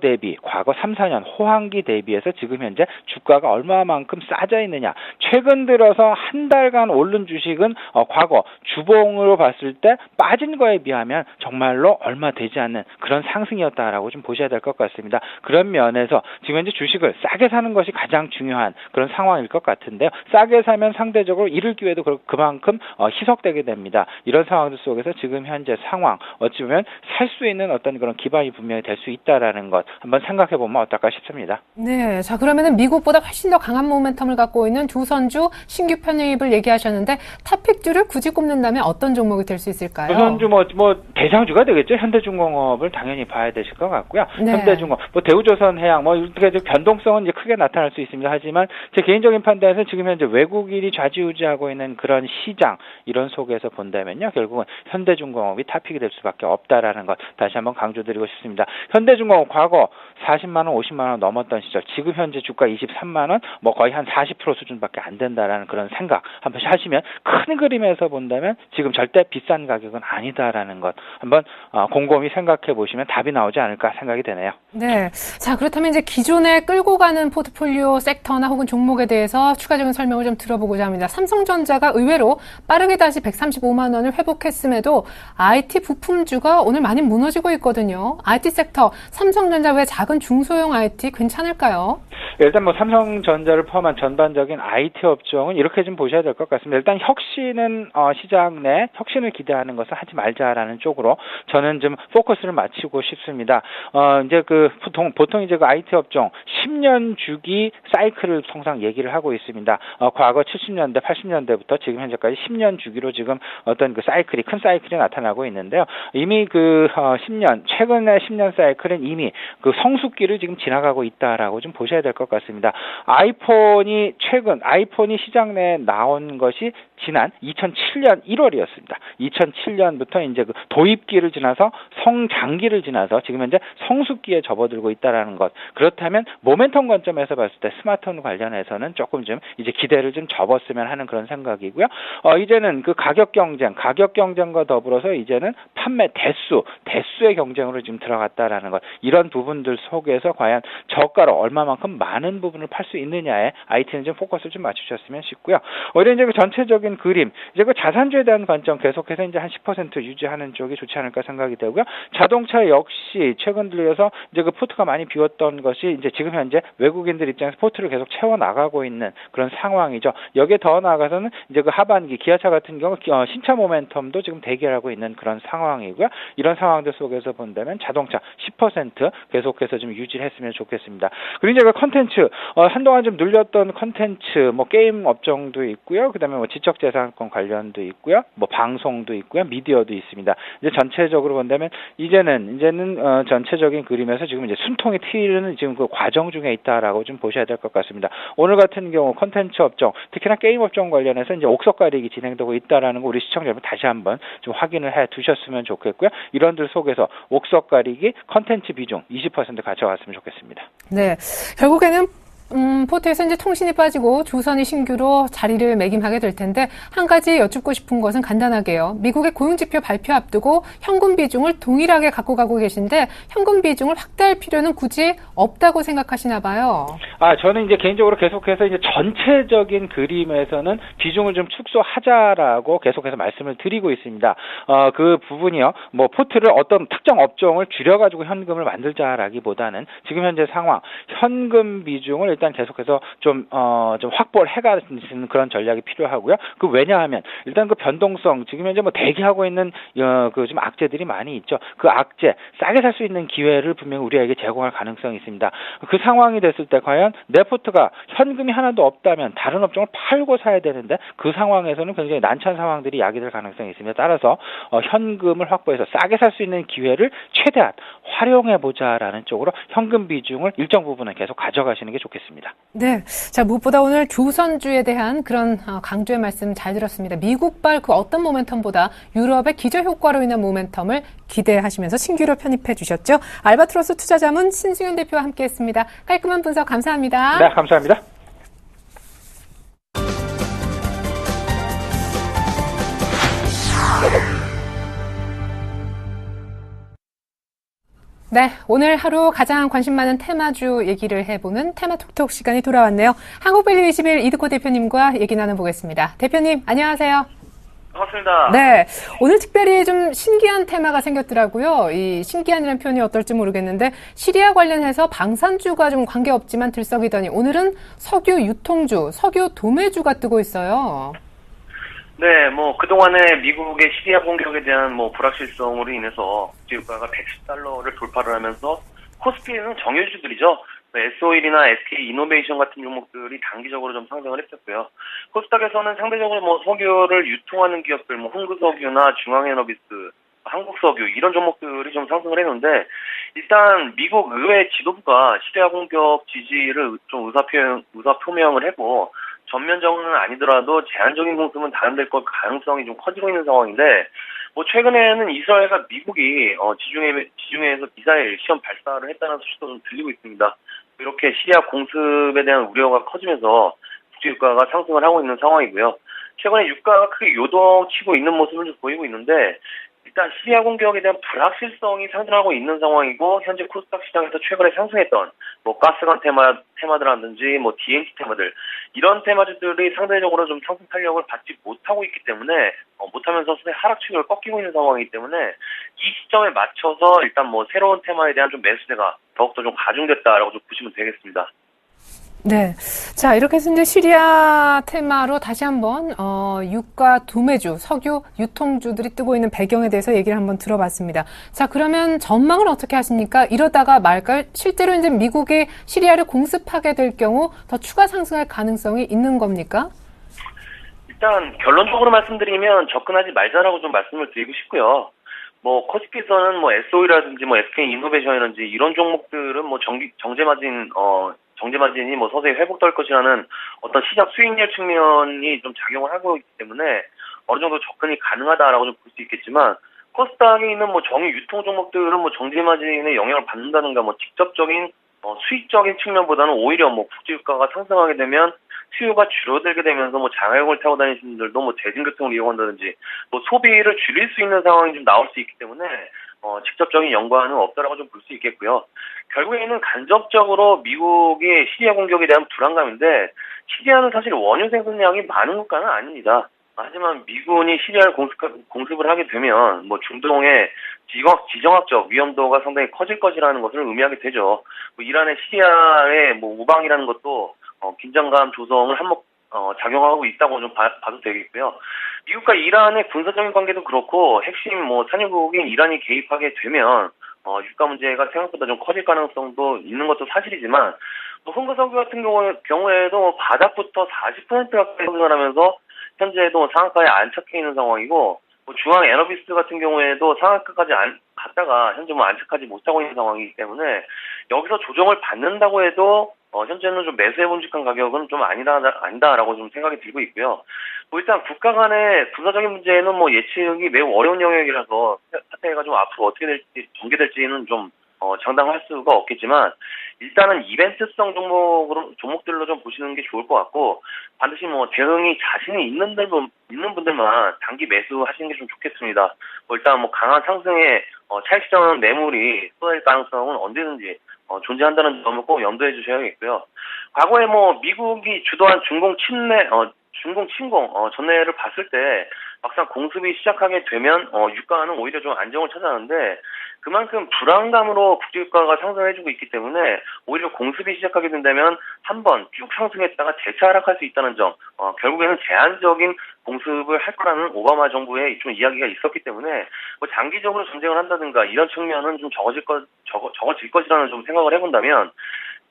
3, 4년 호황기 대비해서 지금 현재 주가가 얼마만큼 싸져 있느냐. 최근 들어서 한 달간 오른 주식은 과거 주봉으로 봤을 때 빠진 거에 비하면 정말로 얼마 되지 않는 그런 상승이었다라고 좀 보셔야 될 것 같습니다. 그런 면에서 지금 현재 주식을 싸게 사는 것이 가장 중요한 그런 상황일 것 같은데요. 싸게 사면 상대적으로 잃을 기회도 그만큼 희석되게 됩니다. 이런 상황들 속에서 지금 현재 상황 어찌 보면 살 수 있는 어떤 그런 기반이 분명히 될 수 있다라는 것 한번 생각해 보면 어떨까 싶습니다. 네, 자 그러면은 미국보다 훨씬 더 강한 모멘텀을 갖고 있는 두 선주 신규 편입을 얘기하셨는데 탑픽주를 굳이 꼽는다면 어떤 종목이 될 수 있을까요? 두 선주 뭐 대장주가 되겠죠. 현대중공업을 당연히 봐야 되실 것 같고요. 네. 현대중공업, 대우조선해양 이렇게 변동성은 이제 크게 나타날 수 있습니다. 하지만 제 개인적인 판단에서 지금 현재 외국인이 좌지우지하고 있는 그런 시장 이런 속에서 본다면요, 결국은 현대중공업이 탑픽이 될 수밖에 없다라는 것 다시 한번 강조드리고 싶습니다. 현대중공업 과거 40만 원, 50만 원 넘었던 시절, 지금 현재 주가 23만 원, 거의 한 40% 수준밖에 안 된다라는 그런 생각 한번 하시면 큰 그림에서 본다면 지금 절대 비싼 가격은 아니다라는 것 한번 곰곰이 생각해 보시면 답이 나오지 않을까 생각이 되네요. 네. 자, 그렇다면 이제 기존에 끌고 가는 포트폴리오 섹터나 혹은 종목에 대해서 추가적인 설명을 좀 들어보고자 합니다. 삼성전자가 의외로 빠르게 다시 135만 원을 회복했음에도 IT 부품주가 오늘 많이 무너지고 있거든요. IT 섹터, 삼성전자 외 작은 중소형 IT 괜찮을까요? 일단 삼성전자를 포함한 전반적인 IT 업종은 이렇게 좀 보셔야 될 것 같습니다. 일단 혁신은 시장 내 혁신을 기대하는 것을 하지 말자라는 쪽으로 저는 좀 포커스를 맞추고 싶습니다. 이제 보통 이제 IT 업종 10년 주기 사이클을 통상 얘기를 하고 있습니다. 과거 70년대, 80년대부터 지금 현재까지 10년 주기로 지금 어떤 큰 사이클이 나타나고 있는데요. 이미 10년, 최근의 10년 사이클은 이미 성숙기를 지금 지나가고 있다라고 좀 보셔야 될 것 같습니다. 아이폰이 시장 내에 나온 것이 지난 2007년 1월이었습니다. 2007년부터 이제 도입기를 지나서 성장기를 지나서 지금 현재 성숙기에 접어들고 있다라는 것. 그렇다면 모멘텀 관점에서 봤을 때 스마트폰 관련해서는 조금 좀 이제 기대를 좀 접었으면 하는 그런 생각이고요. 이제는 가격 경쟁과 더불어서 이제는 판매 대수의 경쟁으로 지금 들어갔다라는 것. 이런 부분들 속에서 과연 저가로 얼마만큼 많은 부분을 팔 수 있느냐에 IT는 좀 포커스를 좀 맞추셨으면 싶고요. 오히려 이제 전체적인 그림, 이제 자산주에 대한 관점 계속해서 이제 한 10% 유지하는 쪽이 좋지 않을까 생각이 되고요. 자동차 역시 최근 들어서 이제 포트가 많이 비웠던 것이 이제 지금 현재 외국인들 입장에서 포트를 계속 채워 나가고 있는 그런 상황이죠. 여기에 더 나아가서는 이제 하반기 기아차 같은 경우 신차 모멘텀도 지금 대기하고 있는 그런 상황이고요. 이런 상황들 속에서 본다면 자동차 10% 계속해서 좀 유지를 했으면 좋겠습니다. 그리고 이제 컨텐츠 한동안 좀 눌렸던 컨텐츠 게임 업종도 있고요. 그다음에 지적재산권 관련도 있고요. 방송도 있고요. 미디어도 있습니다. 이제 전체적으로 본다면 이제는 전체적인 그림에서 지금 이제 숨통이 트이는 지금 과정 중에 있다라고 좀 보셔야 될 것 같습니다. 오늘 같은 경우 컨텐츠 업종, 특히나 게임 업종 관련해서 이제 옥석 가리기 진행되고 있다라는 거 우리 시청자 여러분 다시 한번 좀 확인을 해 두셨으면 좋겠고요. 이런들 속에서 옥석 가리기 컨텐츠 비중 20% 가져왔으면 좋겠습니다. 네. 결국에는 포트에서 이제 통신이 빠지고 조선이 신규로 자리를 매김하게 될 텐데 한 가지 여쭙고 싶은 것은 간단하게요. 미국의 고용지표 발표 앞두고 현금 비중을 동일하게 갖고 가고 계신데 현금 비중을 확대할 필요는 굳이 없다고 생각하시나 봐요. 저는 이제 개인적으로 계속해서 이제 전체적인 그림에서는 비중을 좀 축소하자라고 계속해서 말씀을 드리고 있습니다. 그 부분이요. 포트를 어떤 특정 업종을 줄여가지고 현금을 만들자라기보다는 지금 현재 상황 현금 비중을 일단 계속해서 좀 확보를 해가는 그런 전략이 필요하고요. 왜냐하면 일단 변동성 지금 현재 대기하고 있는 좀 악재들이 많이 있죠. 그 악재 싸게 살 수 있는 기회를 분명히 우리에게 제공할 가능성이 있습니다. 그 상황이 됐을 때 과연 내 포트가 현금이 하나도 없다면 다른 업종을 팔고 사야 되는데 그 상황에서는 굉장히 난처한 상황들이 야기될 가능성이 있습니다. 따라서 현금을 확보해서 싸게 살 수 있는 기회를 최대한 활용해보자라는 쪽으로 현금 비중을 일정 부분은 계속 가져가시는 게 좋겠습니다. 네. 자, 무엇보다 오늘 조선주에 대한 그런 강조의 말씀 잘 들었습니다. 미국발 그 어떤 모멘텀보다 유럽의 기저효과로 인한 모멘텀을 기대하시면서 신규로 편입해 주셨죠. 알바트로스 투자자문 신승윤 대표와 함께했습니다. 깔끔한 분석 감사합니다. 네, 감사합니다. 네, 오늘 하루 가장 관심 많은 테마주 얘기를 해보는 테마톡톡 시간이 돌아왔네요. 한국밸류 21 이드코 대표님과 얘기 나눠보겠습니다. 대표님, 안녕하세요. 반갑습니다. 네, 오늘 특별히 좀 신기한 테마가 생겼더라고요. 이 신기한이라는 표현이 어떨지 모르겠는데 시리아 관련해서 방산주가 좀 관계없지만 들썩이더니 오늘은 석유 유통주, 석유 도매주가 뜨고 있어요. 네, 그동안에 미국의 시리아 공격에 대한 불확실성으로 인해서 국제유가가 $110를 돌파를 하면서 코스피에는 정유주들이죠. S-오일이나 SK 이노베이션 같은 종목들이 단기적으로 좀 상승을 했었고요. 코스닥에서는 상대적으로 석유를 유통하는 기업들, 흥구석유나 중앙에너비스, 한국석유 이런 종목들이 좀 상승을 했는데 일단 미국 의회 지도부가 시리아 공격 지지를 좀 의사 표명을 했고 전면적은 아니더라도 제한적인 공습은 단행될 것 가능성이 좀 커지고 있는 상황인데 최근에는 이스라엘과 미국이 지중해에서 미사일 시험 발사를 했다는 소식도 좀 들리고 있습니다. 이렇게 시리아 공습에 대한 우려가 커지면서 국제유가가 상승을 하고 있는 상황이고요. 최근에 유가가 크게 요동치고 있는 모습을 좀 보이고 있는데 일단 시리아 공격에 대한 불확실성이 상승하고 있는 상황이고 현재 코스닥 시장에서 최근에 상승했던 가스관 테마들이라든지 DMT 테마들 이런 테마주들이 상대적으로 좀 상승 탄력을 받지 못하고 있기 때문에 못하면서 하락 추세를 꺾이고 있는 상황이기 때문에 이 시점에 맞춰서 일단 새로운 테마에 대한 좀 매수세가 더욱더 좀 가중됐다라고 좀 보시면 되겠습니다. 네. 자, 이렇게 해서 이제 시리아 테마로 다시 한번, 유가 도매주, 석유 유통주들이 뜨고 있는 배경에 대해서 얘기를 한번 들어봤습니다. 자, 그러면 전망을 어떻게 하십니까? 이러다가 말까요? 실제로 이제 미국이 시리아를 공습하게 될 경우 더 추가 상승할 가능성이 있는 겁니까? 일단 결론적으로 말씀드리면 접근하지 말자라고 좀 말씀을 드리고 싶고요. 코스피에서는 S-오일이라든지 SK 이노베이션이라든지 이런 종목들은 정제 마진이 서서히 회복될 것이라는 어떤 시장 수익률 측면이 좀 작용을 하고 있기 때문에 어느 정도 접근이 가능하다라고 좀 볼 수 있겠지만 코스닥에 있는 정유 유통 종목들은 정제 마진의 영향을 받는다든가 직접적인 수익적인 측면보다는 오히려 국제유가가 상승하게 되면 수요가 줄어들게 되면서 장애용을 타고 다니시는 분들도 대중교통을 이용한다든지 소비를 줄일 수 있는 상황이 좀 나올 수 있기 때문에 직접적인 연관은 없다라고 좀 볼 수 있겠고요. 결국에는 간접적으로 미국의 시리아 공격에 대한 불안감인데 시리아는 사실 원유 생산량이 많은 국가는 아닙니다. 하지만 미군이 시리아를 공습을 하게 되면 중동의 지정학적 위험도가 상당히 커질 것이라는 것을 의미하게 되죠. 이란의 시리아의 우방이라는 것도 긴장감 조성을 작용하고 있다고 좀 봐도 되겠고요. 미국과 이란의 군사적인 관계도 그렇고 핵심 산유국인 이란이 개입하게 되면 유가 문제가 생각보다 좀 커질 가능성도 있는 것도 사실이지만 흥구석유 같은 경우에도 바닥부터 40% 가까이 상승하면서 현재도 상한가에 안착해 있는 상황이고 중앙 에너비스 같은 경우에도 상한가까지 갔다가 현재 안착하지 못하고 있는 상황이기 때문에 여기서 조정을 받는다고 해도 현재는 좀 매수해 본직한 가격은 좀 아니다라고 좀 생각이 들고 있고요. 일단 국가 간의 군사적인 문제는 예측이 매우 어려운 영역이라서 사태가 좀 앞으로 어떻게 전개될지는 좀 장담할 수가 없겠지만 일단은 이벤트성 종목들로 좀 보시는 게 좋을 것 같고 반드시 대응이 자신이 있는 분들만 단기 매수하시는 게 좀 좋겠습니다. 일단 강한 상승에 차익시장 매물이 쏟아질 가능성은 언제든지 존재한다는 점을 꼭 염두해 주셔야겠고요. 과거에 미국이 주도한 중공 침공 전례를 봤을 때 막상 공습이 시작하게 되면 유가는 오히려 좀 안정을 찾아가는데 그만큼 불안감으로 국제유가가 상승해주고 있기 때문에 오히려 공습이 시작하게 된다면 한번 쭉 상승했다가 재차 하락할 수 있다는 점 결국에는 제한적인 공습을 할 거라는 오바마 정부의 좀 이야기가 있었기 때문에 장기적으로 전쟁을 한다든가 이런 측면은 좀 적어질 것이라는 좀 생각을 해본다면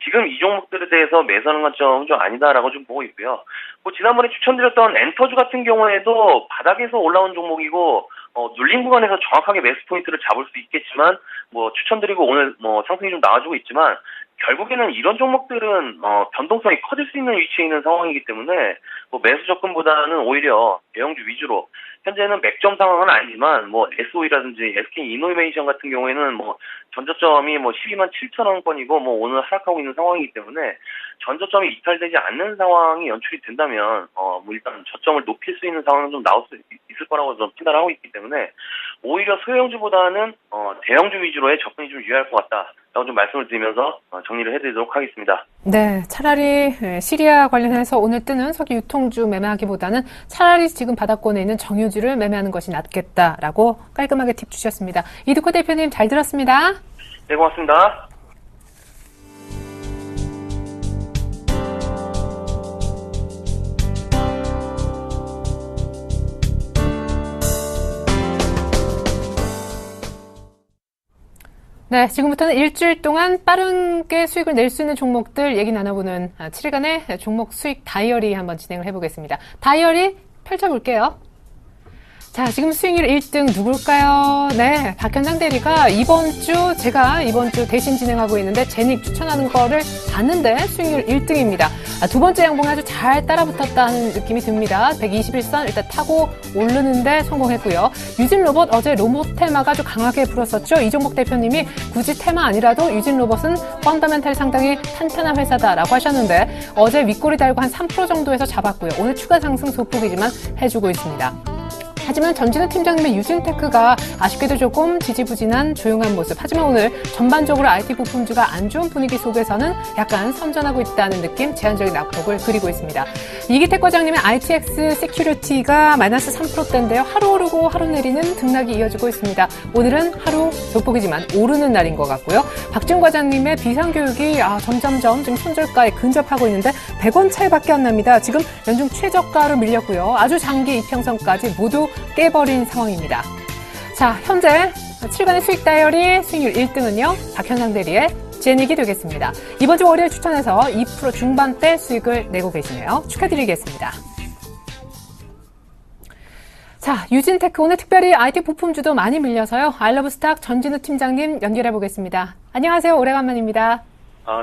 지금 이 종목들에 대해서 매수하는 관점은 좀 아니다라고 좀 보고 있고요. 지난번에 추천드렸던 엔터주 같은 경우에도 바닥에서 올라온 종목이고 눌린 구간에서 정확하게 매수 포인트를 잡을 수 있겠지만 추천드리고 오늘 상승이 좀 나와주고 있지만 결국에는 이런 종목들은 변동성이 커질 수 있는 위치에 있는 상황이기 때문에 매수 접근보다는 오히려 대형주 위주로 현재는 맥점 상황은 아니지만 S-오일이라든지 SK 이노베이션 같은 경우에는 전저점이 127,000원권이고 오늘 하락하고 있는 상황이기 때문에 전저점이 이탈되지 않는 상황이 연출이 된다면 일단 저점을 높일 수 있는 상황은 좀 나올 수 있을 거라고 좀 판단하고 있기 때문에 오히려 소형주보다는 대형주 위주로의 접근이 좀 유리할 것 같다. 라고 좀 말씀을 드리면서 정리를 해드리도록 하겠습니다. 네, 차라리 시리아 관련해서 오늘 뜨는 석유 유통주 매매하기보다는 차라리 지금 바닥권에 있는 정유주를 매매하는 것이 낫겠다라고 깔끔하게 팁 주셨습니다. 이두코 대표님 잘 들었습니다. 네, 고맙습니다. 네, 지금부터는 일주일 동안 빠르게 수익을 낼 수 있는 종목들 얘기 나눠보는 7일간의 종목 수익 다이어리 한번 진행을 해보겠습니다. 다이어리 펼쳐볼게요. 자, 지금 수익률 1등 누굴까요? 네, 박현장 대리가 제가 이번 주 대신 진행하고 있는데 제닉 추천하는 거를 봤는데 수익률 1등입니다. 두 번째 양봉에 아주 잘 따라붙었다는 느낌이 듭니다. 121선 일단 타고 오르는데 성공했고요. 유진 로봇 어제 로봇 테마가 아주 강하게 불었었죠. 이종복 대표님이 굳이 테마 아니라도 유진 로봇은 펀더멘탈 상당히 탄탄한 회사다라고 하셨는데 어제 윗꼬리 달고 한 3% 정도에서 잡았고요. 오늘 추가 상승 소폭이지만 해주고 있습니다. 하지만 전진우 팀장님의 유진테크가 아쉽게도 조금 지지부진한 조용한 모습. 하지만 오늘 전반적으로 IT 부품주가 안 좋은 분위기 속에서는 약간 선전하고 있다는 느낌, 제한적인 낙폭을 그리고 있습니다. 이기택 과장님의 ITX 시큐리티가 마이너스 3%대인데요. 하루 오르고 하루 내리는 등락이 이어지고 있습니다. 오늘은 하루 조폭이지만 오르는 날인 것 같고요. 박준 과장님의 비상교육이 점점점 지금 손절가에 근접하고 있는데 100원 차이밖에 안 납니다. 지금 연중 최저가로 밀렸고요. 아주 장기 이평선까지 모두 깨버린 상황입니다. 자, 현재 7간의 수익 다이어리 수익률 1등은요. 박현상 대리의 제닉이 되겠습니다. 이번 주 월요일 추천해서 2% 중반대 수익을 내고 계시네요. 축하드리겠습니다. 자, 유진테크 오늘 특별히 IT 부품주도 많이 밀려서요. 아이러브스탁 전진우 팀장님 연결해 보겠습니다. 안녕하세요. 오래간만입니다.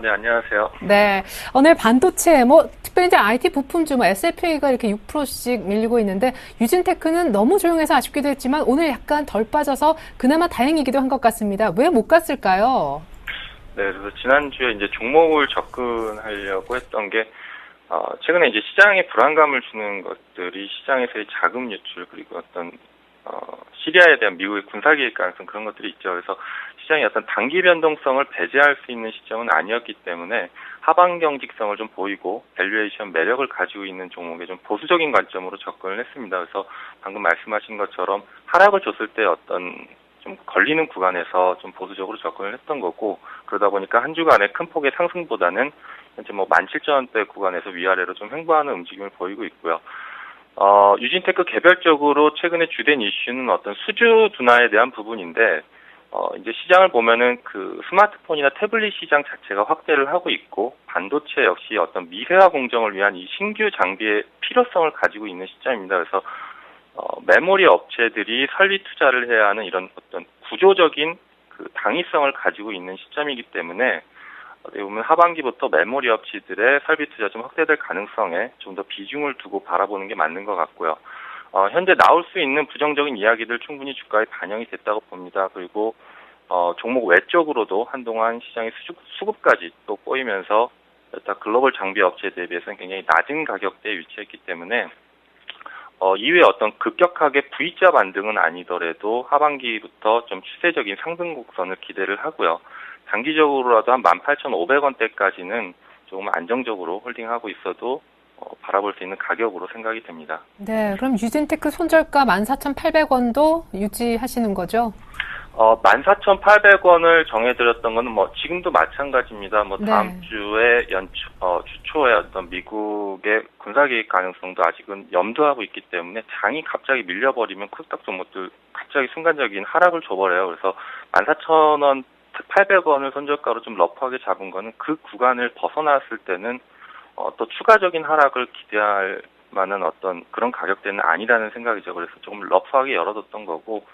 네, 안녕하세요. 네. 오늘 반도체, 특별히 이제 IT 부품주, SFA가 이렇게 6%씩 밀리고 있는데, 유진테크는 너무 조용해서 아쉽기도 했지만, 오늘 약간 덜 빠져서 그나마 다행이기도 한 것 같습니다. 왜 못 갔을까요? 네, 그래서 지난주에 이제 종목을 접근하려고 했던 게, 최근에 이제 시장에 불안감을 주는 것들이 시장에서의 자금 유출, 그리고 어떤, 시리아에 대한 미국의 군사기획 가능성 그런 것들이 있죠. 그래서 시장이 어떤 단기 변동성을 배제할 수 있는 시점은 아니었기 때문에 하방 경직성을 좀 보이고 밸류에이션 매력을 가지고 있는 종목에 좀 보수적인 관점으로 접근을 했습니다. 그래서 방금 말씀하신 것처럼 하락을 줬을 때 어떤 좀 걸리는 구간에서 좀 보수적으로 접근을 했던 거고 그러다 보니까 한 주간의 큰 폭의 상승보다는 현재 17,000원대 구간에서 위아래로 좀 횡보하는 움직임을 보이고 있고요. 유진테크 개별적으로 최근에 주된 이슈는 어떤 수주 둔화에 대한 부분인데, 이제 시장을 보면은 그 스마트폰이나 태블릿 시장 자체가 확대를 하고 있고, 반도체 역시 어떤 미세화 공정을 위한 이 신규 장비의 필요성을 가지고 있는 시점입니다. 그래서, 메모리 업체들이 설비 투자를 해야 하는 이런 어떤 구조적인 그 당위성을 가지고 있는 시점이기 때문에, 어떻게 보면 하반기부터 메모리 업체들의 설비 투자 좀 확대될 가능성에 좀 더 비중을 두고 바라보는 게 맞는 것 같고요. 현재 나올 수 있는 부정적인 이야기들 충분히 주가에 반영이 됐다고 봅니다. 그리고 종목 외적으로도 한동안 시장의 수급까지 또 꼬이면서 글로벌 장비 업체 대비해서는 굉장히 낮은 가격대에 위치했기 때문에 이후에 어떤 급격하게 V자 반등은 아니더라도 하반기부터 좀 추세적인 상승 곡선을 기대를 하고요. 장기적으로라도 한 18,500원대까지는 조금 안정적으로 홀딩하고 있어도 바라볼 수 있는 가격으로 생각이 됩니다. 네, 그럼 유진테크 손절가 14,800원도 유지하시는 거죠? 14,800원을 정해드렸던 거는 지금도 마찬가지입니다. 다음 네. 주에 주초에 어떤 미국의 군사개입 가능성도 아직은 염두하고 있기 때문에 장이 갑자기 밀려버리면 코스닥 종목들 갑자기 순간적인 하락을 줘버려요. 그래서 14,000원 800원을 손절가로 좀 러프하게 잡은 거는 그 구간을 벗어났을 때는 또 추가적인 하락을 기대할 만한 어떤 그런 가격대는 아니라는 생각이죠. 그래서 조금 러프하게 열어뒀던 거고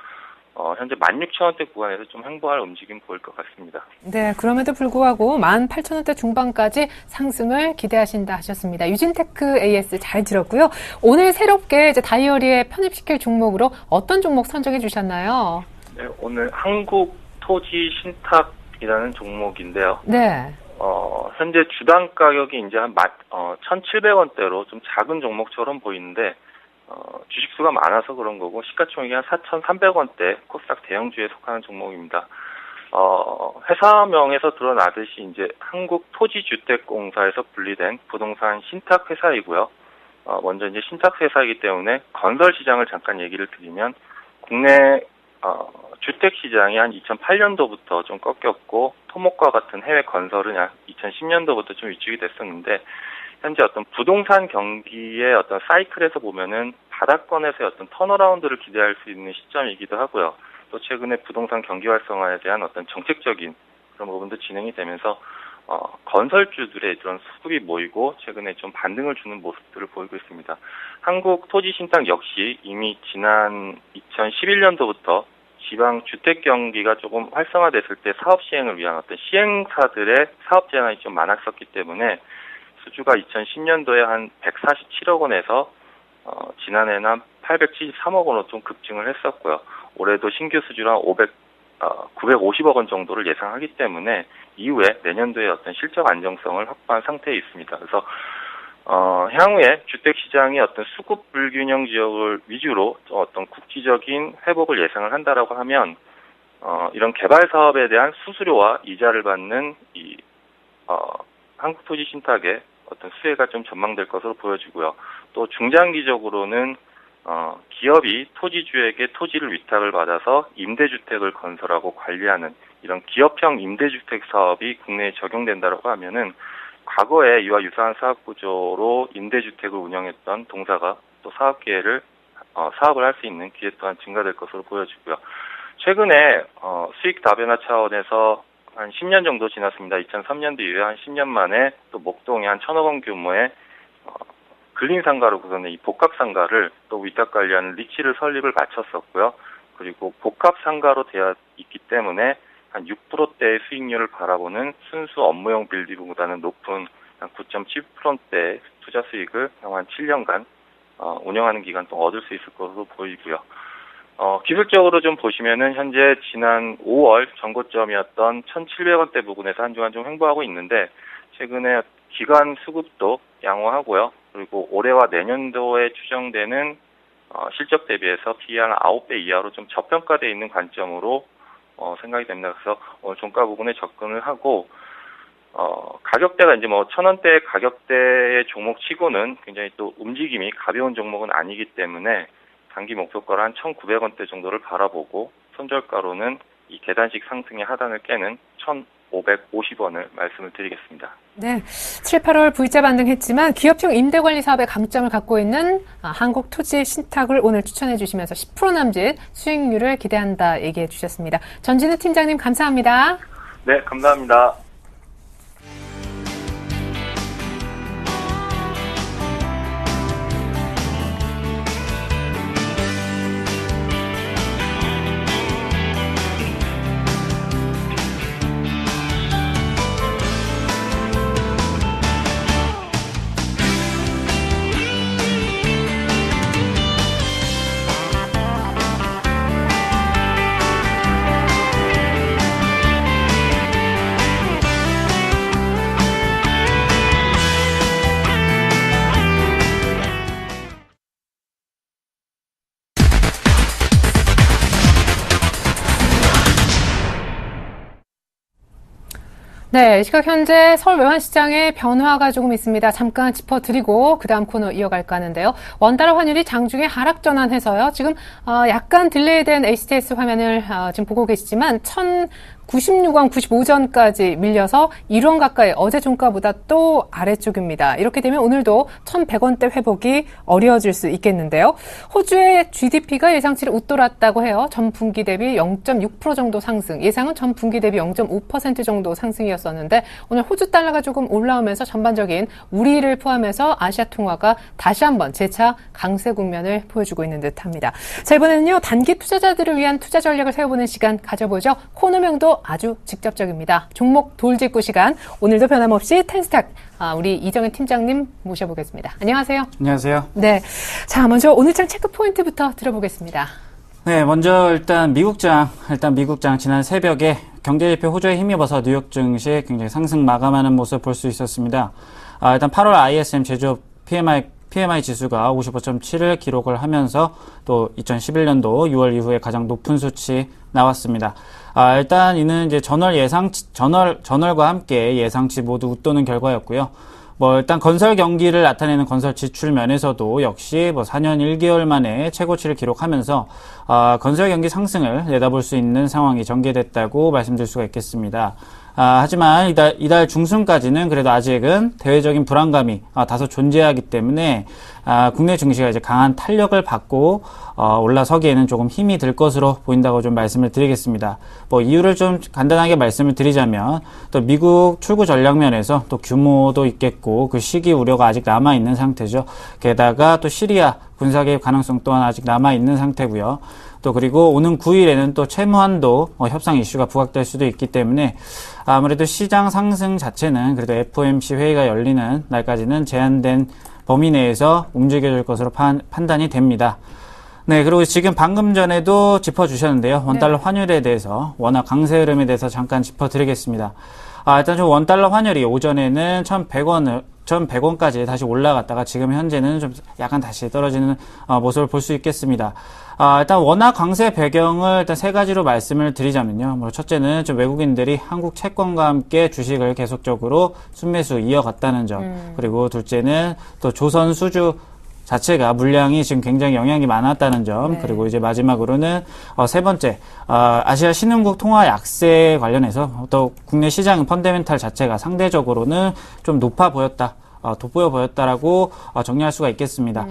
현재 16,000원대 구간에서 좀 횡보할 움직임 보일 것 같습니다. 네, 그럼에도 불구하고 18,000원대 중반까지 상승을 기대하신다 하셨습니다. 유진테크 AS 잘 들었고요. 오늘 새롭게 이제 다이어리에 편입시킬 종목으로 어떤 종목 선정해 주셨나요? 네, 오늘 한국토지 신탁이라는 종목인데요. 네. 현재 주당 가격이 이제 한 1,700원대로 좀 작은 종목처럼 보이는데, 주식수가 많아서 그런 거고, 시가총액이 한 4,300원대 코스닥 대형주에 속하는 종목입니다. 회사명에서 드러나듯이 이제 한국토지주택공사에서 분리된 부동산 신탁회사이고요. 먼저 이제 신탁회사이기 때문에 건설 시장을 잠깐 얘기를 드리면 국내 주택 시장이 한 2008년도부터 좀 꺾였고 토목과 같은 해외 건설은 약 2010년도부터 좀 위축이 됐었는데 현재 어떤 부동산 경기의 어떤 사이클에서 보면은 바닥권에서의 어떤 턴어라운드를 기대할 수 있는 시점이기도 하고요. 또 최근에 부동산 경기 활성화에 대한 어떤 정책적인 그런 부분도 진행이 되면서 건설주들의 이런 수급이 모이고 최근에 좀 반등을 주는 모습들을 보이고 있습니다. 한국토지신탁 역시 이미 지난 2011년도부터 지방 주택 경기가 조금 활성화됐을 때 사업 시행을 위한 어떤 시행사들의 사업 제한이 좀 많았었기 때문에 수주가 2010년도에 한 147억 원에서 지난해는 한 873억 원으로 좀 급증을 했었고요. 올해도 신규 수주로 한 950억 원 정도를 예상하기 때문에 이후에 내년도에 어떤 실적 안정성을 확보한 상태에 있습니다. 그래서 향후에 주택시장이 어떤 수급 불균형 지역을 위주로 어떤 국지적인 회복을 예상을 한다라고 하면 이런 개발 사업에 대한 수수료와 이자를 받는 이 한국토지신탁의 어떤 수혜가 좀 전망될 것으로 보여지고요. 또 중장기적으로는 기업이 토지주에게 토지를 위탁을 받아서 임대주택을 건설하고 관리하는 이런 기업형 임대주택 사업이 국내에 적용된다라고 하면은 과거에 이와 유사한 사업 구조로 임대주택을 운영했던 동사가 또 사업 기회를 사업을 할 수 있는 기회 또한 증가될 것으로 보여지고요. 최근에 수익 다변화 차원에서 한 10년 정도 지났습니다. 2003년도 이후에 한 10년 만에 또 목동에 한 1,000억 원 규모의 근린상가로 구성된 이 복합상가를 또 위탁관리하는 리치를 설립을 마쳤었고요. 그리고 복합상가로 되어 있기 때문에 한 6%대의 수익률을 바라보는 순수 업무용 빌딩보다는 높은 한 9.7%대의 투자 수익을 향후 한 7년간 운영하는 기간 동안 얻을 수 있을 것으로 보이고요. 기술적으로 좀 보시면은 현재 지난 5월 전고점이었던 1,700원대 부근에서 한 주간 좀 횡보하고 있는데 최근에 기간 수급도 양호하고요. 그리고 올해와 내년도에 추정되는 실적 대비해서 PE 한 9배 이하로 좀 저평가되어 있는 관점으로 생각이 됩니다. 그래서 종가 부근에 접근을 하고 가격대가 이제 뭐 1,000원대 가격대의 종목치고는 굉장히 또 움직임이 가벼운 종목은 아니기 때문에 단기 목표가로 한 1,900원대 정도를 바라보고 손절가로는 이 계단식 상승의 하단을 깨는 1,550원을 말씀을 드리겠습니다. 네, 7, 8월 V자 반등했지만 기업형 임대관리 사업의 강점을 갖고 있는 한국토지신탁을 오늘 추천해 주시면서 10% 남짓 수익률을 기대한다 얘기해 주셨습니다. 전진우 팀장님 감사합니다. 네, 감사합니다. 네, 이 시각 현재 서울 외환시장의 변화가 조금 있습니다. 잠깐 짚어드리고 그 다음 코너 이어갈까 하는데요. 원달러 환율이 장중에 하락 전환해서요. 지금 약간 딜레이된 HTS 화면을 지금 보고 계시지만 1,096원 95전까지 밀려서 1원 가까이 어제 종가보다 또 아래쪽입니다. 이렇게 되면 오늘도 1,100원대 회복이 어려워질 수 있겠는데요. 호주의 GDP가 예상치를 웃돌았다고 해요. 전 분기 대비 0.6% 정도 상승, 예상은 전 분기 대비 0.5% 정도 상승이었었는데 오늘 호주 달러가 조금 올라오면서 전반적인 우리를 포함해서 아시아 통화가 다시 한번 재차 강세 국면을 보여주고 있는 듯합니다. 자, 이번에는요. 단기 투자자들을 위한 투자 전략을 세워보는 시간 가져보죠. 코너명도 아주 직접적입니다. 종목 돌직구 시간. 오늘도 변함없이 텐스탁 우리 이정현 팀장님 모셔보겠습니다. 안녕하세요. 안녕하세요. 네, 자 먼저 오늘장 체크 포인트부터 들어보겠습니다. 네, 먼저 일단 미국장 지난 새벽에 경제지표 호조에 힘입어서 뉴욕 증시 굉장히 상승 마감하는 모습 볼 수 있었습니다. 일단 8월 ISM 제조업 PMI PMI 지수가 55.7을 기록을 하면서 또 2011년도 6월 이후에 가장 높은 수치 나왔습니다. 일단 이는 이제 전월과 함께 예상치 모두 웃도는 결과였고요. 일단 건설 경기를 나타내는 건설 지출 면에서도 역시 4년 1개월 만에 최고치를 기록하면서 건설 경기 상승을 내다볼 수 있는 상황이 전개됐다고 말씀드릴 수가 있겠습니다. 하지만 이달 중순까지는 그래도 아직은 대외적인 불안감이 다소 존재하기 때문에 국내 증시가 이제 강한 탄력을 받고 올라서기에는 조금 힘이 들 것으로 보인다고 좀 말씀을 드리겠습니다. 이유를 좀 간단하게 말씀을 드리자면 또 미국 출구 전략 면에서 또 규모도 있겠고 그 시기 우려가 아직 남아 있는 상태죠. 게다가 또 시리아 군사 개입 가능성 또한 아직 남아 있는 상태고요. 또 그리고 오는 9일에는 또 채무한도 협상 이슈가 부각될 수도 있기 때문에 아무래도 시장 상승 자체는 그래도 FOMC 회의가 열리는 날까지는 제한된 범위 내에서 움직여질 것으로 판단이 됩니다. 네, 그리고 지금 방금 전에도 짚어주셨는데요. 원달러 환율에 대해서 원화 강세 흐름에 대해서 잠깐 짚어드리겠습니다. 일단 좀 원달러 환율이 오전에는 1,100원까지 다시 올라갔다가 지금 현재는 좀 약간 다시 떨어지는 모습을 볼 수 있겠습니다. 일단 원화 강세 배경을 일단 세 가지로 말씀을 드리자면요. 첫째는 좀 외국인들이 한국 채권과 함께 주식을 계속적으로 순매수 이어갔다는 점. 그리고 둘째는 또 조선 수주 자체가 물량이 지금 굉장히 영향이 많았다는 점. 네. 그리고 이제 마지막으로는 세 번째 아시아 신흥국 통화 약세 관련해서 또 국내 시장 펀더멘탈 자체가 상대적으로는 좀 높아 보였다, 돋보여 보였다라고 정리할 수가 있겠습니다.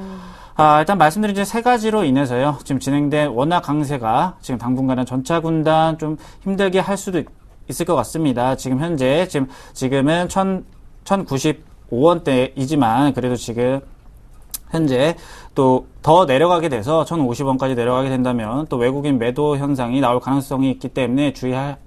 일단 말씀드린 이제 세 가지로 인해서요. 지금 진행된 원화 강세가 지금 당분간은 전차군단 좀 힘들게 할 수도 있을 것 같습니다. 지금 현재 지금은 1,095원대이지만 그래도 지금 현재 또 더 내려가게 돼서 1,050원까지 내려가게 된다면 또 외국인 매도 현상이 나올 가능성이 있기 때문에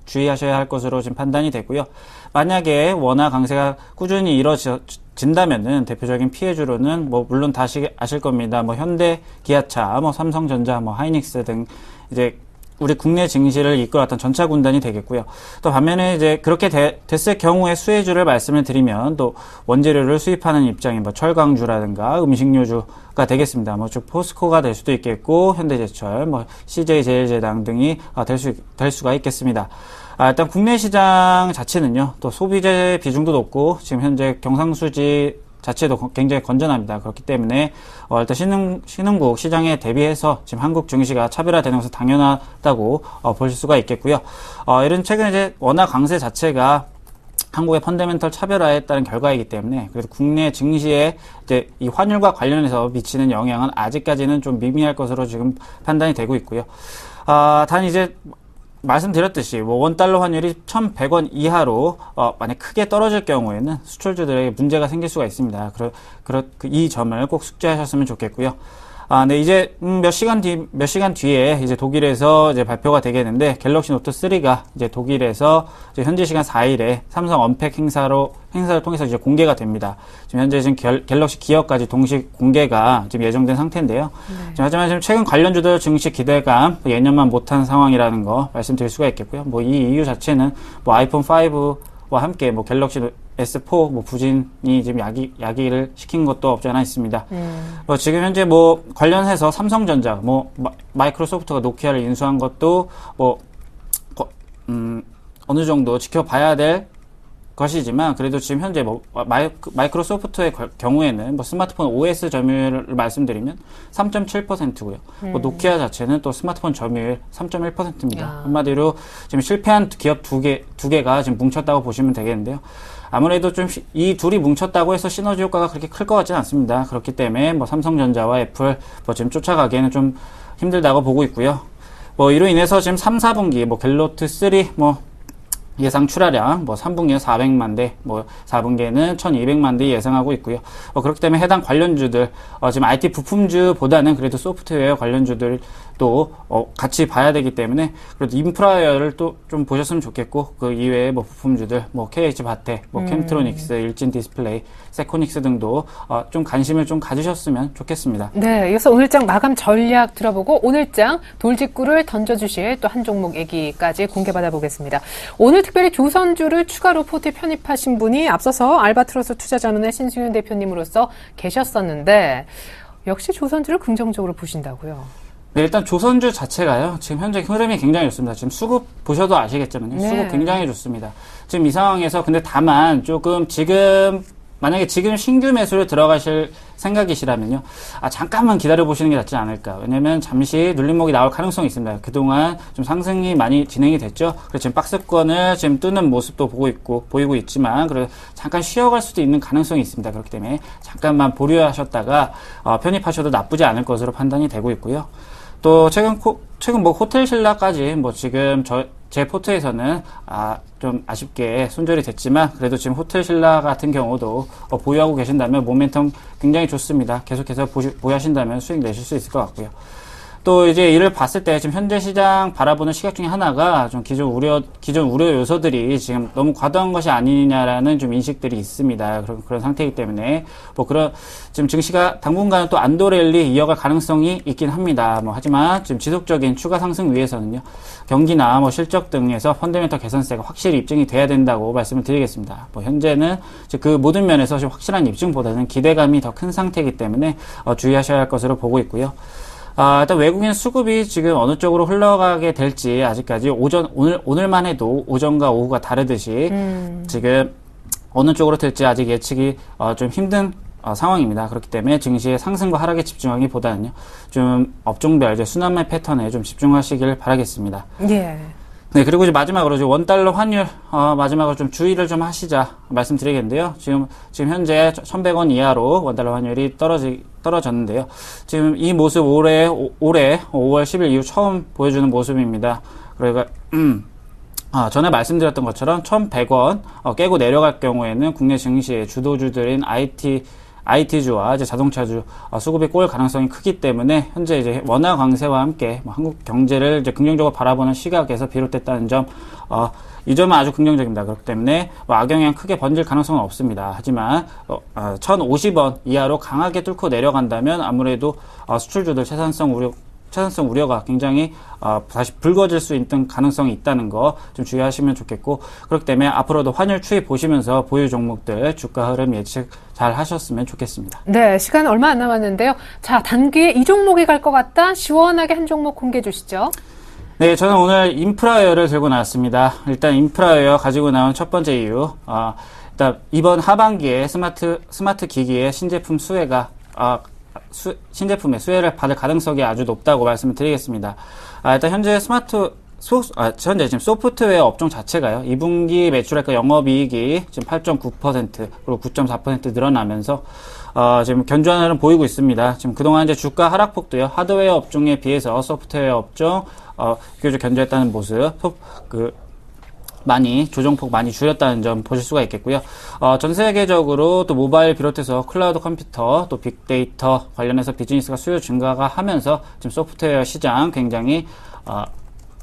주의하셔야 할 것으로 지금 판단이 되고요. 만약에 원화 강세가 꾸준히 이뤄진다면은 대표적인 피해주로는 물론 다시 아실 겁니다. 현대, 기아차, 삼성전자, 하이닉스 등 이제 우리 국내 증시를 이끌어왔던 전차 군단이 되겠고요. 또 반면에 이제 그렇게 됐을 경우에 수혜주를 말씀을 드리면 또 원재료를 수입하는 입장인 철강주라든가 음식료주가 되겠습니다. 즉 포스코가 될 수도 있겠고 현대제철, CJ제일제당 등이 될 수가 있겠습니다. 일단 국내 시장 자체는요. 또 소비재 비중도 높고 지금 현재 경상수지 자체도 굉장히 건전합니다. 그렇기 때문에 일단 신흥국 시장에 대비해서 지금 한국 증시가 차별화되는 것은 당연하다고 볼 수가 있겠고요. 이런 최근 이제 원화 강세 자체가 한국의 펀더멘털 차별화에 따른 결과이기 때문에 그래도 국내 증시에 이제 이 환율과 관련해서 미치는 영향은 아직까지는 좀 미미할 것으로 지금 판단이 되고 있고요. 단 이제 말씀드렸듯이 원달러 환율이 1,100원 이하로 만약 크게 떨어질 경우에는 수출주들에게 문제가 생길 수가 있습니다. 이 점을 꼭 숙지하셨으면 좋겠고요. 네, 이제 몇 시간 뒤에 이제 독일에서 이제 발표가 되겠는데 갤럭시 노트 3가 이제 독일에서 이제 현지 시간 4일에 삼성 언팩 행사를 통해서 이제 공개가 됩니다. 지금 현재 갤럭시 기어까지 동시 공개가 지금 예정된 상태인데요. 네. 하지만 지금 최근 관련주들 증시 기대감 예년만 못한 상황이라는 거 말씀드릴 수가 있겠고요. 이 이유 자체는 아이폰 5와 함께 갤럭시 S4 부진이 지금 야기를 시킨 것도 없지 않아 있습니다. 지금 현재 관련해서 삼성전자, 마이크로소프트가 노키아를 인수한 것도 어느 정도 지켜봐야 될 것이지만 그래도 지금 현재 마이크로소프트의 경우에는 스마트폰 OS 점유율을 말씀드리면 3.7%고요. 노키아 자체는 또 스마트폰 점유율 3.1%입니다. 한마디로 지금 실패한 기업 두 개가 지금 뭉쳤다고 보시면 되겠는데요. 아무래도 좀 이 둘이 뭉쳤다고 해서 시너지 효과가 그렇게 클 것 같지는 않습니다. 그렇기 때문에 삼성전자와 애플 지금 쫓아가기에는 좀 힘들다고 보고 있고요. 이로 인해서 지금 3, 4분기 갤노트 3 예상 출하량 3분기는 400만 대, 4분기에는 1200만 대 예상하고 있고요. 그렇기 때문에 해당 관련주들 지금 IT 부품주보다는 그래도 소프트웨어 관련주들도 또 같이 봐야 되기 때문에 그래도 인프라웨어를 또 좀 보셨으면 좋겠고 그 이외에 뭐 부품주들 뭐 KH 바텍, 뭐 캠트로닉스, 일진 디스플레이, 세코닉스 등도 좀 관심을 좀 가지셨으면 좋겠습니다. 네, 이어서 오늘장 마감 전략 들어보고 오늘장 돌직구를 던져주실 또 한 종목 얘기까지 공개받아 보겠습니다. 오늘 특별히 조선주를 추가로 포트에 편입하신 분이 앞서서 알바트로스 투자자문의 신승윤 대표님으로서 계셨었는데 역시 조선주를 긍정적으로 보신다고요? 네, 일단 조선주 자체가요, 지금 현재 흐름이 굉장히 좋습니다. 지금 수급 보셔도 아시겠지만요. 네. 수급 굉장히 좋습니다. 지금 이 상황에서 근데 다만 조금 만약에 지금 신규 매수를 들어가실 생각이시라면요, 잠깐만 기다려보시는 게 낫지 않을까. 왜냐면 잠시 눌림목이 나올 가능성이 있습니다. 그동안 좀 상승이 많이 진행이 됐죠. 그래서 지금 박스권을 지금 뜨는 모습도 보이고 있지만, 그래서 잠깐 쉬어갈 수도 있는 가능성이 있습니다. 그렇기 때문에 잠깐만 보류하셨다가, 편입하셔도 나쁘지 않을 것으로 판단이 되고 있고요. 또 최근 뭐 호텔 신라까지 뭐 지금 제 포트에서는 좀 아쉽게 손절이 됐지만 그래도 지금 호텔 신라 같은 경우도 보유하고 계신다면 모멘텀 굉장히 좋습니다. 계속해서 보유하신다면 수익 내실 수 있을 것 같고요. 또 이제 이를 봤을 때 지금 현재 시장 바라보는 시각 중에 하나가 좀 기존 우려 요소들이 지금 너무 과도한 것이 아니냐라는 좀 인식들이 있습니다. 그런 상태이기 때문에 지금 증시가 당분간 또 안도 랠리 이어갈 가능성이 있긴 합니다. 하지만 지금 지속적인 추가 상승 위해서는요, 경기나 실적 등에서 펀더멘털 개선세가 확실히 입증이 돼야 된다고 말씀을 드리겠습니다. 현재는 그 모든 면에서 좀 확실한 입증보다는 기대감이 더 큰 상태이기 때문에 주의하셔야 할 것으로 보고 있고요. 일단 외국인 수급이 지금 어느 쪽으로 흘러가게 될지 아직까지 오늘만 해도 오전과 오후가 다르듯이 지금 어느 쪽으로 될지 아직 예측이 좀 힘든 상황입니다. 그렇기 때문에 증시의 상승과 하락에 집중하기보다는요, 좀 업종별 이제 순환매 패턴에 좀 집중하시길 바라겠습니다. 예. 네, 그리고 이제 마지막으로 이제 원달러 환율, 마지막으로 좀 주의를 좀 하시자 말씀드리겠는데요. 지금 현재 1,100원 이하로 원달러 환율이 떨어졌는데요. 지금 이 모습 올해 5월 10일 이후 처음 보여주는 모습입니다. 그러니까, 전에 말씀드렸던 것처럼 1,100원 깨고 내려갈 경우에는 국내 증시의 주도주들인 IT주와 이제 자동차주 수급이 꼬일 가능성이 크기 때문에 현재 이제 원화 강세와 함께 한국 경제를 이제 긍정적으로 바라보는 시각에서 비롯됐다는 점, 이 점은 아주 긍정적입니다. 그렇기 때문에 악영향 크게 번질 가능성은 없습니다. 하지만 1,050원 이하로 강하게 뚫고 내려간다면 아무래도 수출주들 생산성 우려가 굉장히 다시 불거질 수 있는 가능성이 있다는 거 좀 주의하시면 좋겠고, 그렇기 때문에 앞으로도 환율 추이 보시면서 보유 종목들 주가 흐름 예측 잘 하셨으면 좋겠습니다. 네, 시간 얼마 안 남았는데요. 자, 단기에 이 종목이 갈 것 같다. 시원하게 한 종목 공개해 주시죠. 네, 저는 오늘 인프라웨어를 들고 나왔습니다. 일단 인프라웨어 가지고 나온 첫 번째 이유, 일단 이번 하반기에 스마트 기기의 신제품의 수혜를 받을 가능성이 아주 높다고 말씀을 드리겠습니다. 일단 현재 현재 지금 소프트웨어 업종 자체가요, 2분기 매출액과 영업이익이 지금 8.9% 그리고 9.4% 늘어나면서 지금 견조한 흐름 보이고 있습니다. 지금 그동안 이제 주가 하락폭도요, 하드웨어 업종에 비해서 소프트웨어 업종 비교적 견조했다는 모습, 조정폭 많이 줄였다는 점 보실 수가 있겠고요. 전 세계적으로 또 모바일 비롯해서 클라우드 컴퓨터, 또 빅데이터 관련해서 비즈니스가 수요 증가가 하면서 지금 소프트웨어 시장 굉장히,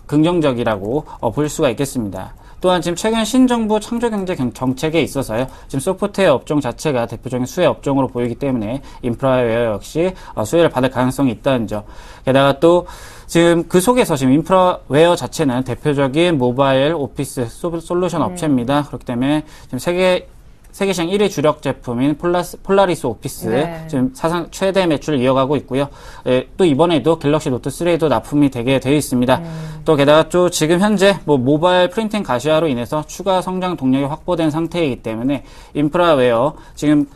긍정적이라고 볼 수가 있겠습니다. 또한 지금 최근 신정부 창조경제 정책에 있어서요, 지금 소프트웨어 업종 자체가 대표적인 수혜 업종으로 보이기 때문에 인프라웨어 역시 수혜를 받을 가능성이 있다는 점. 게다가 또 지금 그 속에서 지금 인프라웨어 자체는 대표적인 모바일 오피스 솔루션 업체입니다. 그렇기 때문에 지금 세계시장 1위 주력 제품인 폴라리스 오피스, 네. 지금 사상 최대 매출을 이어가고 있고요. 또 이번에도 갤럭시 노트 3에도 납품이 되게 되어 있습니다. 또 게다가 또 지금 현재 모바일 프린팅 가시화로 인해서 추가 성장 동력이 확보된 상태이기 때문에 인프라웨어 지금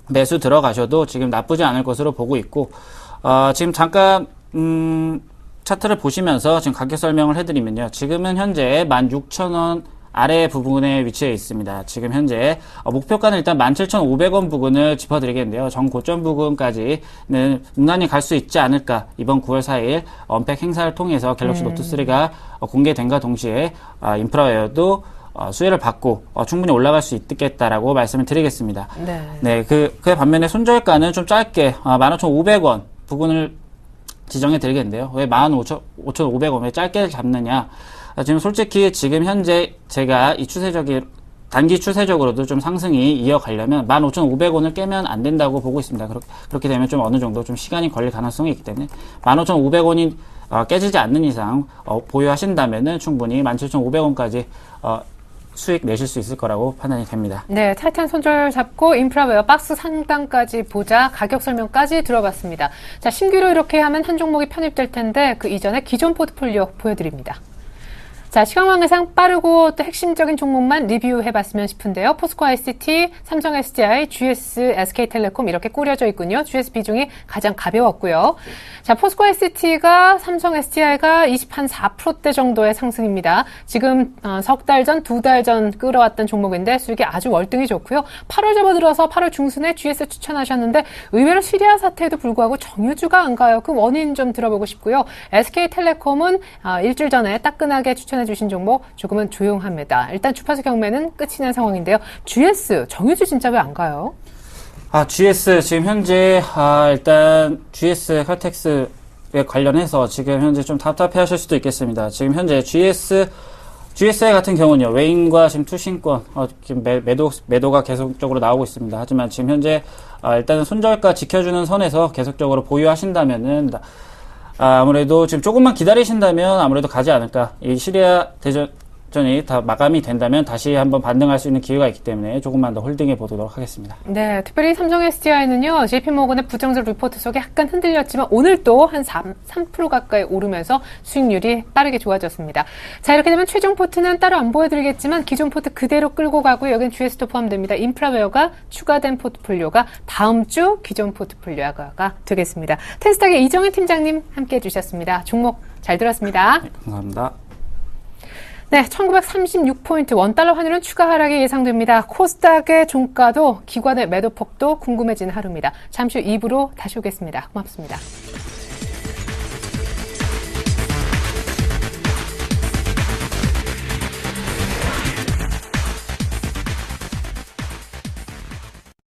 매수 들어가셔도 지금 나쁘지 않을 것으로 보고 있고, 지금 잠깐 차트를 보시면서 지금 가격 설명을 해드리면요, 지금은 현재 16,000원 아래 부분에 위치해 있습니다. 지금 현재 목표가는 일단 17,500원 부근을 짚어드리겠는데요. 정고점 부근까지는 무난히 갈 수 있지 않을까. 이번 9월 4일 언팩 행사를 통해서 갤럭시 노트 3가 공개된과 동시에 인프라웨어도 수혜를 받고 충분히 올라갈 수 있겠다라고 말씀을 드리겠습니다. 네. 네, 그 반면에 손절가는 좀 짧게 15,500원 부근을 지정이 들겠는데요. 왜 15,500원 왜 짧게 잡느냐? 지금 솔직히 지금 현재 제가 이 단기 추세적으로도 좀 상승이 이어가려면 15,500원을 깨면 안 된다고 보고 있습니다. 그렇게 되면 좀 어느 정도 좀 시간이 걸릴 가능성이 있기 때문에 15,500원이 깨지지 않는 이상 보유하신다면은 충분히 17,500원까지 수익 내실 수 있을 거라고 판단이 됩니다. 네, 타이탄 손절 잡고 인프라웨어 박스 상단까지 보자 가격 설명까지 들어봤습니다. 자, 신규로 이렇게 하면 한 종목이 편입될 텐데 그 이전에 기존 포트폴리오 보여드립니다. 자, 시간관계상 빠르고 또 핵심적인 종목만 리뷰해봤으면 싶은데요. 포스코 ICT, 삼성 SDI, GS, SK텔레콤 이렇게 꾸려져 있군요. GS 비중이 가장 가벼웠고요. 자, 포스코 ICT가 삼성 SDI가 24% 정도의 상승입니다. 지금 석 달 전, 두 달 전 끌어왔던 종목인데 수익이 아주 월등히 좋고요. 8월 접어들어서 8월 중순에 GS 추천하셨는데 의외로 시리아 사태에도 불구하고 정유주가 안 가요. 그 원인 좀 들어보고 싶고요. SK텔레콤은 일주일 전에 따끈하게 추천해주신 종목 조금은 조용합니다. 일단 주파수 경매는 끝이 난 상황인데요. GS, 정유주 진짜 왜 안 가요? GS 지금 현재 일단 GS 칼텍스에 관련해서 지금 현재 좀 답답해 하실 수도 있겠습니다. 지금 현재 GSI 같은 경우는요, 외인과 지금 투신권, 지금 매도가 계속적으로 나오고 있습니다. 하지만 지금 현재, 일단은 손절가 지켜주는 선에서 계속적으로 보유하신다면은, 아무래도 지금 조금만 기다리신다면 아무래도 가지 않을까. 이 시리아 대전이 다 마감이 된다면 다시 한번 반등할 수 있는 기회가 있기 때문에 조금만 더 홀딩해 보도록 하겠습니다. 네, 특별히 삼성 SDI는요, JP모건의 부정적 리포트 속에 약간 흔들렸지만 오늘 또 한 3% 가까이 오르면서 수익률이 빠르게 좋아졌습니다. 자, 이렇게 되면 최종 포트는 따로 안 보여드리겠지만 기존 포트 그대로 끌고 가고요. 여긴 GS도 포함됩니다. 인프라웨어가 추가된 포트폴리오가 다음 주 기존 포트폴리오가 되겠습니다. 테스닥의 이정현 팀장님 함께 해주셨습니다. 종목 잘 들었습니다. 네, 감사합니다. 네, 1936포인트 원달러 환율은 추가 하락이 예상됩니다. 코스닥의 종가도 기관의 매도폭도 궁금해지는 하루입니다. 잠시 후 2부로 다시 오겠습니다. 고맙습니다.